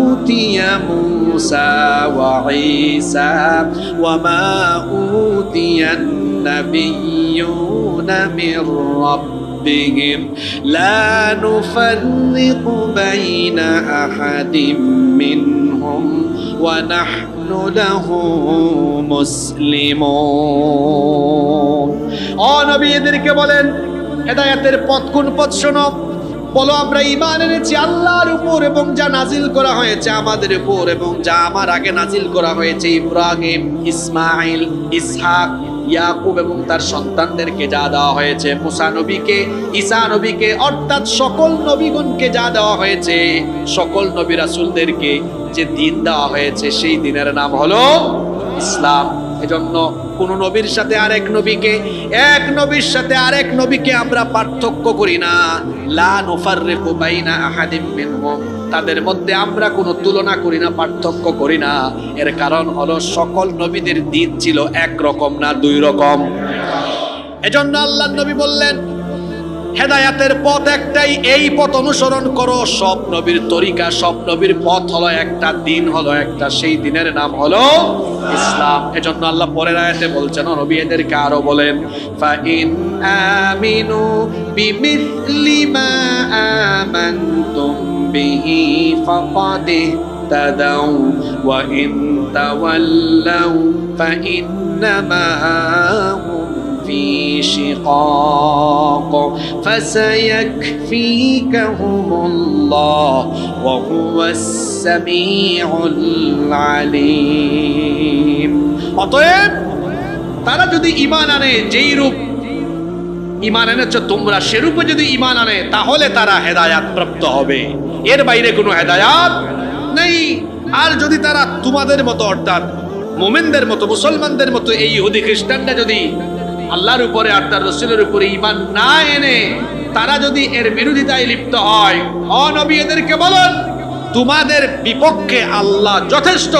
উতিয়া মুসা ওয়া ঈসা ওয়া মা উতিয়ান নাবিয়্যুনা মির রাব্বিহিম লা নুফাররিকু বাইনা আহাদিম মিনহুম ওয়া নাহনু লাহু মুসলিমুন। ও নবী এদেরকে বলেন হেদায়েতের পথ কোন পথ শোনো। বলো আমরা ঈমান এনেছি আল্লাহর উপর এবং যা নাজিল করা হয়েছে আমাদের উপর, এবং যা আমার আগে নাজিল করা হয়েছে ইব্রাহিম, ইসমাঈল, ইসহাক, ইয়াকুব এবং তার সন্তানদেরকে যা দেওয়া হয়েছে, মুসা নবীকে, ঈসা নবীকে, অর্থাৎ সকল নবীগণকে যা দেওয়া হয়েছে, সকল নবী রাসূলদেরকে যে দ্বীন দেওয়া হয়েছে সেই দ্বীনের নাম হলো ইসলাম। এজন্য কোন নবীর সাথে আরেক নবীকে, এক নবীর সাথে আরেক নবীকে আমরা পার্থক্য করি না। লা নুফাররিকু বাইনা আহাদিম মিনহুম, তাদের মধ্যে আমরা কোনো তুলনা করি না, পার্থক্য করি না। এর কারণ হলো সকল নবীদের দ্বীন ছিল একরকম না দুই রকম। এজন্য আল্লাহর নবী বললেন হেদায়াতের পথ একটাই, এই পথ অনুসরণ করো। সব নবীর তরিকা, সব নবীর পথ হলো একটা, দ্বীন হলো একটা, সেই দ্বীনের নাম হলো ইসলাম। এজন্য আল্লাহ পরের আয়াতে বলছেন, নবী এদেরকে আরো বলেন ফাইন আমিনু বিমিসলি মা আমানতুম বিহি ফাকাদ ইহতাদাউ ওয়া ইন তাওয়াল্লাউ ফাইন্নামা في شقاق فسيكفيكهم الله وهو السميع العليم। অতএব তারা যদি ঈমান আনে, যেই রূপ ঈমান এনেছো তোমরা সেরূপে যদি ঈমান আনে, তাহলে তারা হেদায়াত প্রাপ্ত হবে, এর বাইরে কোনো হেদায়াত নেই। আর যদি তারা তোমাদের মতো, অর্থাৎ মুমিনদের মতো, মুসলমানদের মতো এই ইহুদি খ্রিস্টানরা যদি আল্লাহর উপরে আর তার রাসূলের উপরে ঈমান না এনে তারা যদি এর বিরোধিতায় লিপ্ত হয়, ও নবী এদেরকে বলেন তোমাদের বিপক্ষে আল্লাহ যথেষ্ট,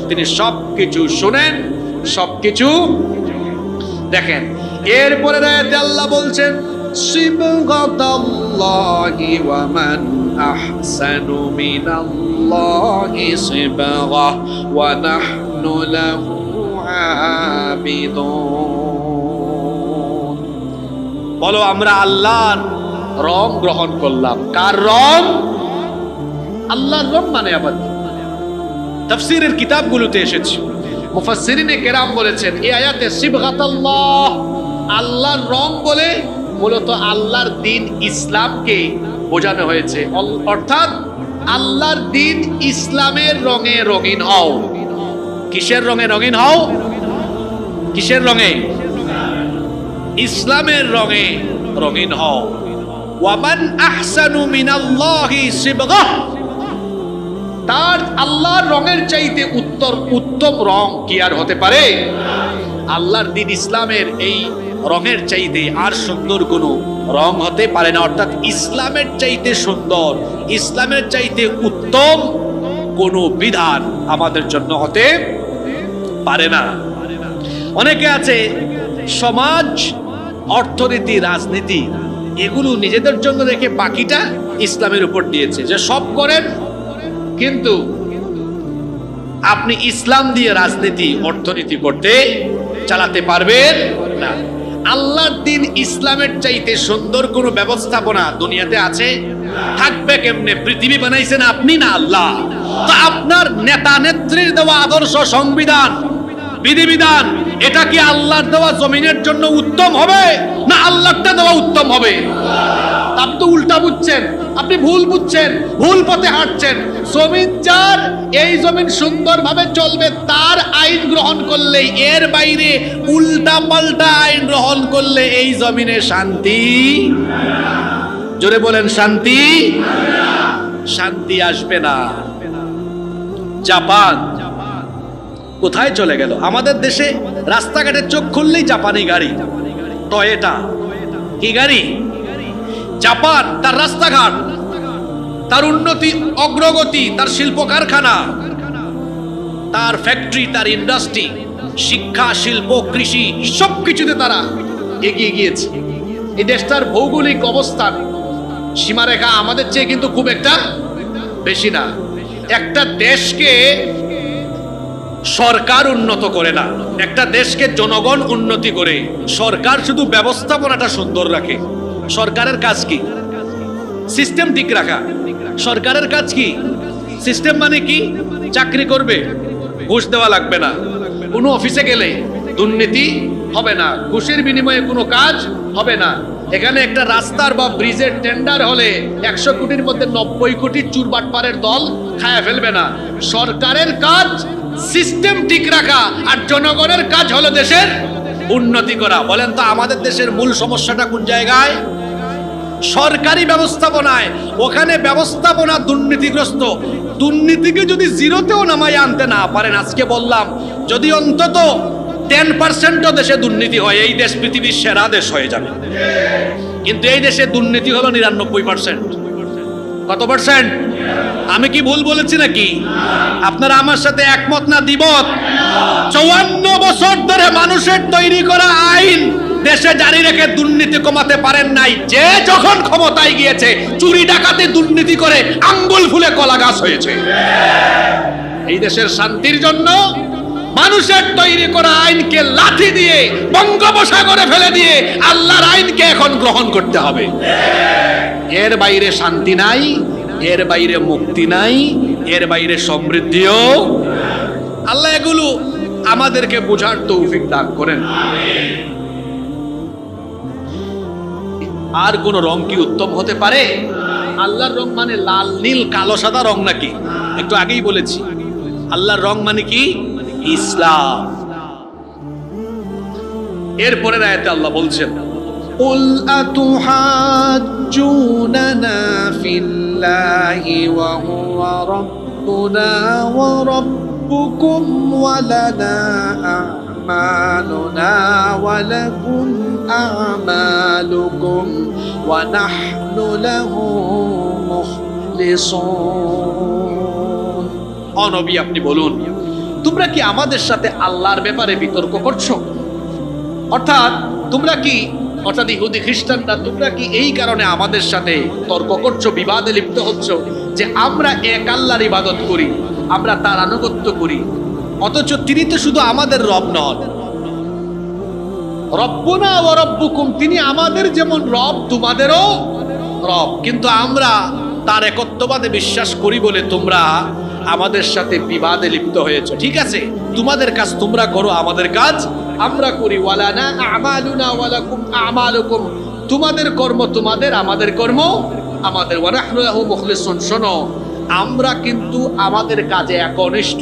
তিনি সবকিছু শুনেন, সবকিছু দেখেন। এরপরে আয়াতে আল্লাহ বলছেন সিবগাতাল্লাহি ওয়া মান আহসানু মিনাল্লাহি সিবগা ওয়া নাহনু লাহু আবিদুন। বলো আমরা আল্লাহর রং গ্রহণ করলাম। কার রং? আল্লাহর রং মানে আবার তাফসীরের কিতাবগুলোতে এসেছে, মুফাসসিরিনে কেরাম বলেছেন এই আয়াতে সিবগাতাল্লাহ আল্লাহর রং বলে মূলত আল্লাহর দ্বীন ইসলামকে বোঝানো হয়েছে। অর্থাৎ আল্লাহর দ্বীন ইসলামের রঙে রঙিন হও। কিসের রঙে রঙিন হও? কিসের রঙে? ইসলামের রঙে রঙিন হও। ওয়ামান আহসানু মিনাল্লাহি সিবগা, তার আল্লাহর রঙের চাইতে উত্তম রং কি আর হতে পারে? আল্লাহর দ্বীন ইসলামের এই রঙের চাইতে আর সুন্দর কোনো রং হতে পারে না। অর্থাৎ ইসলামের চাইতে সুন্দর, ইসলামের চাইতে উত্তম কোনো বিধান আমাদের জন্য হতে পারে না। অনেকে আছে সমাজ, অর্থনীতি, রাজনীতি এগুলো নিজেদের জন্য রেখে বাকিটা ইসলামের উপর দিয়েছে, যে সব করেন কিন্তু আপনি ইসলাম দিয়ে রাজনীতি অর্থনীতি করতে চালাতে পারবেন না। আল্লাহর দ্বীন ইসলামের চাইতে সুন্দর কোনো ব্যবস্থাপনা দুনিয়াতে আছে? থাকবে কেমনে? পৃথিবী বানাইছেন আপনি না আল্লাহ। তো আপনার নেতা নেত্রীর দেওয়া আদর্শ, সংবিধান, বিধিবিধান এটা কি আল্লাহর দেওয়া জমিনের জন্য উত্তম হবে না আল্লাহরটা দেওয়া উত্তম হবে? আপনি তো উল্টা বুঝছেন, আপনি ভুল বুঝছেন, ভুল পথে হাঁটছেন। জমিন যার, এই জমিন সুন্দরভাবে চলবে, তার আইন গ্রহণ করলে, এর বাইরে উল্টা পাল্টা আইন গ্রহণ করলে এই জমিনে শান্তি, জোরে বলেন শান্তি, শান্তি আসবে না। জাপান কোথায় চলে গেল? আমাদের দেশে রাস্তাঘাটে চোখ খুললেই জাপানি গাড়ি, টয়োটা। কি গাড়ি? জাপান তার রাস্তাঘাট, তার উন্নতি, অগ্রগতি, তার শিল্প কারখানা, তার ফ্যাক্টরি, তার ইন্ডাস্ট্রি, শিক্ষা, শিল্প, কৃষি সবকিছুতে তারা এগিয়ে গিয়েছে। এই দেশটার ভৌগোলিক অবস্থান, সীমারেখা আমাদের চেয়ে কিন্তু খুব একটা বেশি না। একটা দেশকে সরকার উন্নত করে না, একটা দেশকে জনগণ উন্নতি করে। সরকার শুধু ব্যবস্থাপনাটা সুন্দর রাখে। সরকারের কাজ কি? সিস্টেম ঠিক রাখা। সরকারের কাজ কি? সিস্টেম মানে কি? চাকরি করবে, ঘুষ দেওয়া লাগবে না। কোনো অফিসে গেলে দুর্নীতি হবে না, ঘুষের বিনিময়ে কোনো কাজ হবে না। এখানে একটা রাস্তার বা ব্রিজের টেন্ডার হলে 100 কোটির মধ্যে 90 কোটি চুরবাটপাড়ের দল খায়া ফেলবে না। সরকারের কাজ সিস্টেম ঠিক রাখা, আর জনগণের কাজ হলো দেশের উন্নতি করা। বলেন তো আমাদের দেশের মূল সমস্যাটা কোন জায়গায়? সরকারি ব্যবস্থাপনায়। ওখানে ব্যবস্থাপনা দুর্নীতিগ্রস্ত। দুর্নীতিকে যদি জিরোতেও নামায় আনতে না পারেন, আজকে বললাম যদি অন্তত 10% দেশে দুর্নীতি হয়, এই দেশ পৃথিবীর সেরা দেশ হয়ে যাবে। কিন্তু এই দেশে দুর্নীতি হলো 99%। কত পার্সেন্ট? আমি কি ভুল বলেছি নাকি? আপনারা আমার সাথে একমত না দ্বিমত? 54 বছর ধরে মানুষের তৈরি করা আইন দেশে জারি রেখে দুর্নীতি কমাতে পারেন নাই। যে যখন ক্ষমতায় গিয়েছে চুরি ডাকাতি দুর্নীতি করে আঙ্গুল ফুলে কলা গাছ হয়েছে। এই দেশের শান্তির জন্য মানুষের তৈরি করা আইনকে লাঠি দিয়ে বঙ্গোপসাগরে ফেলে দিয়ে আল্লাহর আইনকে এখন গ্রহণ করতে হবে। এর বাইরে শান্তি নাই, এর বাইরে মুক্তি নাই, এর বাইরে সমৃদ্ধিও। আল্লাহ এগুলো আমাদেরকে বোঝার তৌফিক দান করেন। আর কোন রং কি উত্তম হতে পারে? আল্লাহর রং মানে লাল, নীল, কালো, সাদা রং নাকি? একটু আগেই বলেছি আল্লাহর রং মানে কি? ইসলাম। এরপরের আয়াতে আল্লাহ বলছেন, قُلْ أَتُحَاجُّونَنَا فِي اللَّهِ وَهُوَ رَبُّنَا وَرَبُّكُمْ وَلَنَا أَعْمَالُنَا وَلَكُمْ أَعْمَالُكُمْ وَنَحْنُ لَهُ مُخْلِصُونَ। ও নবী আপনি বলুন, তোমরা কি আমাদের সাথে আল্লাহর ব্যাপারে বিতর্ক করছো? অর্থাৎ ইহুদি খ্রিস্টানরা তোমরা কি এই কারণে আমাদের সাথে তর্ক করছো, বিবাদে লিপ্ত হচ্ছ যে আমরা এক আল্লাহর ইবাদত করি, আমরা তার আনুগত্য করি, অথচ তিনি তো শুধু আমাদের রব নন। রব্বুনা ওয়া রব্বুকুম, তিনি আমাদের যেমন রব তোমাদেরও রব, কিন্তু আমরা তার একত্ববাদে বিশ্বাস করি বলে তোমরা আমাদের সাথে বিবাদে লিপ্ত হয়েছে। ঠিক আছে, তোমাদের কাজ তোমরা করো, আমাদের কাজ আমরা করি। ওয়ালানা আমালুনা ওয়ালাকুম আমালুকুম, তোমাদের কর্ম তোমাদের, আমাদের কর্ম আমাদের। ওয়া নাহনু লাহু মুখলিসুন, শোনো আমরা কিন্তু আমাদের কাজে একনিষ্ঠ,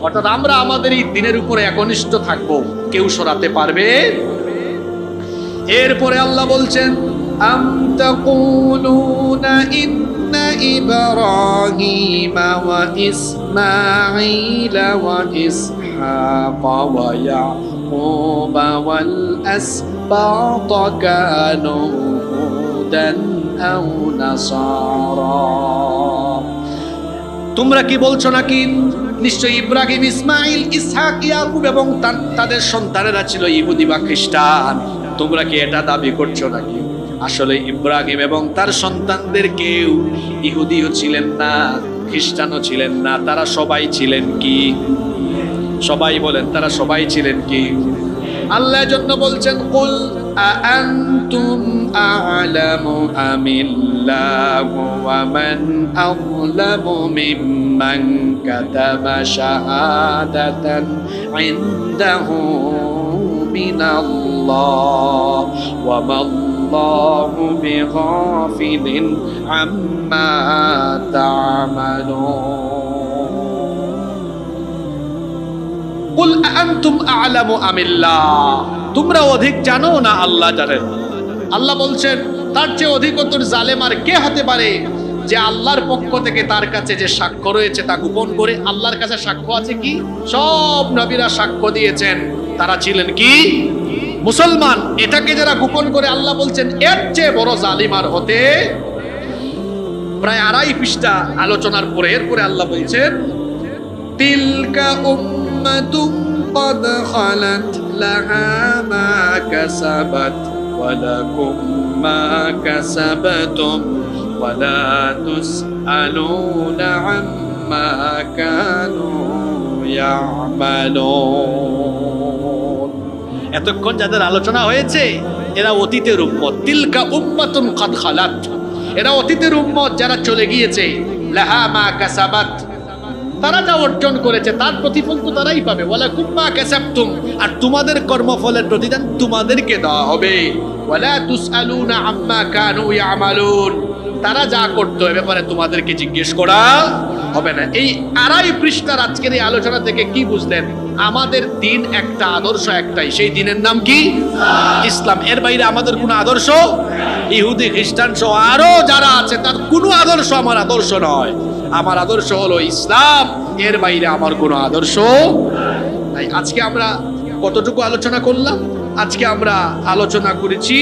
অর্থাৎ আমরা আমাদের এই দিনের উপরে একনিষ্ঠ থাকবো, কেউ সরাতে পারবে। এরপরে আল্লাহ বলছেন, আম তাকুলুনা ইন্না ইব্রাহিমা ওয়া ইসমাঈলা ওয়া ইসহাকা ওয়া ويعقوب والأسباط كانوا هودا أو نصارى তোমরা কি বলছো নাকি নিশ্চয় ইব্রাহিম ইসমাইল ইসহাক ইয়াকুব এবং তাদের সন্তানেরা ছিল ইহুদি বা খ্রিস্টান তোমরা কি এটা দাবি করছো নাকি আসলে ইব্রাহিম এবং তার সন্তানদের কেউ ইহুদিও ছিলেন না খ্রিস্টানও ছিলেন না তারা সবাই ছিলেন কি সবাই বলেন তারা সবাই ছিলেন কি আল্লাহ জন্য বলছেন কুল আআনতুম আ'লামু আমিল্লাহু ওয়া মান আযলামু মিম্মান কাতাবা শাহাদাতান ইনদাহু মিনাল্লাহ ওয়া মাল্লাহু বিগাফিলিন আম্মা তা'মালুন কুল আনতুম আ'লামু আমিল্লাহ তোমরা অধিক জানো না আল্লাহ জানেন আল্লাহ বলছেন তার চেয়ে অধিকতর জালেম আর কে হতে পারে যে আল্লাহর পক্ষ থেকে তার কাছে যে সাক্ষ্য রয়েছে তা গোপন করে আল্লাহর কাছে সাক্ষ্য আছে কি সব নবীরা সাক্ষ্য দিয়েছেন তারা ছিলেন কি মুসলমান এটাকে যারা গোপন করে আল্লাহ বলছেন এর চেয়ে বড় জালিম আর হতে প্রায় 2.5 পৃষ্ঠা আলোচনার পরে এরপরে আল্লাহ বলছেন তিলকা قد خلت لها ما كسبت ولكم ما كسبتم ولا تسألون عما كانوا يعملون এতক্ষণ যাদের আলোচনা হয়েছে এরা অতীতের উম্মত তিলকা উম্মাতুন কদ খালাত এরা অতীতের উম্মত যারা চলে গিয়েছে লাহা মা কাসাবাত তারা যা অর্জন করেছে তার প্রতিফল তো তারাই পাবে ওয়ালাকুম মা কাসাবতুম আর তোমাদের কর্মফলের প্রতিদান তোমাদেরকে দেওয়া হবে ওয়ালা তুসআলুনা আম্মা কানু ইয়ামালুন তারা যা করতে এ ব্যাপারে তোমাদেরকে জিজ্ঞেস করা হবে না এই 2.5 পৃষ্ঠার আজকের এই আলোচনা থেকে কি বুঝলেন আমাদের দিন একটা আদর্শ একটাই সেই দিনের নাম কি ইসলাম এর বাইরে আমাদের কোনো আদর্শ ইহুদি খ্রিস্টান সহ আরো যারা আছে তার কোনো আদর্শ আমার আদর্শ নয় আমার আদর্শ হলো ইসলাম এর বাইরে আমার কোনো আদর্শ নাই আজকে আমরা কতটুকু আলোচনা করলাম আজকে আমরা আলোচনা করেছি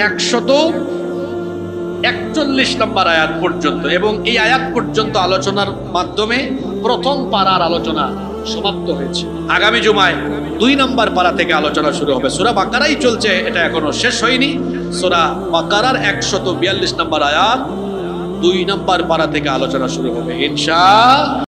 141 নম্বর আয়াত পর্যন্ত এবং এই আয়াত পর্যন্ত আলোচনার মাধ্যমে প্রথম পারার আলোচনা সমাপ্ত হয়েছে আগামী জুমায় 2 নম্বর পারা থেকে আলোচনা শুরু হবে সূরা বাকারাই চলছে এটা এখনো শেষ হয়নি সূরা বাকারার 142 নম্বর আয়াত 2 নম্বর পারা থেকে আলোচনা শুরু হবে ইনশাআল্লাহ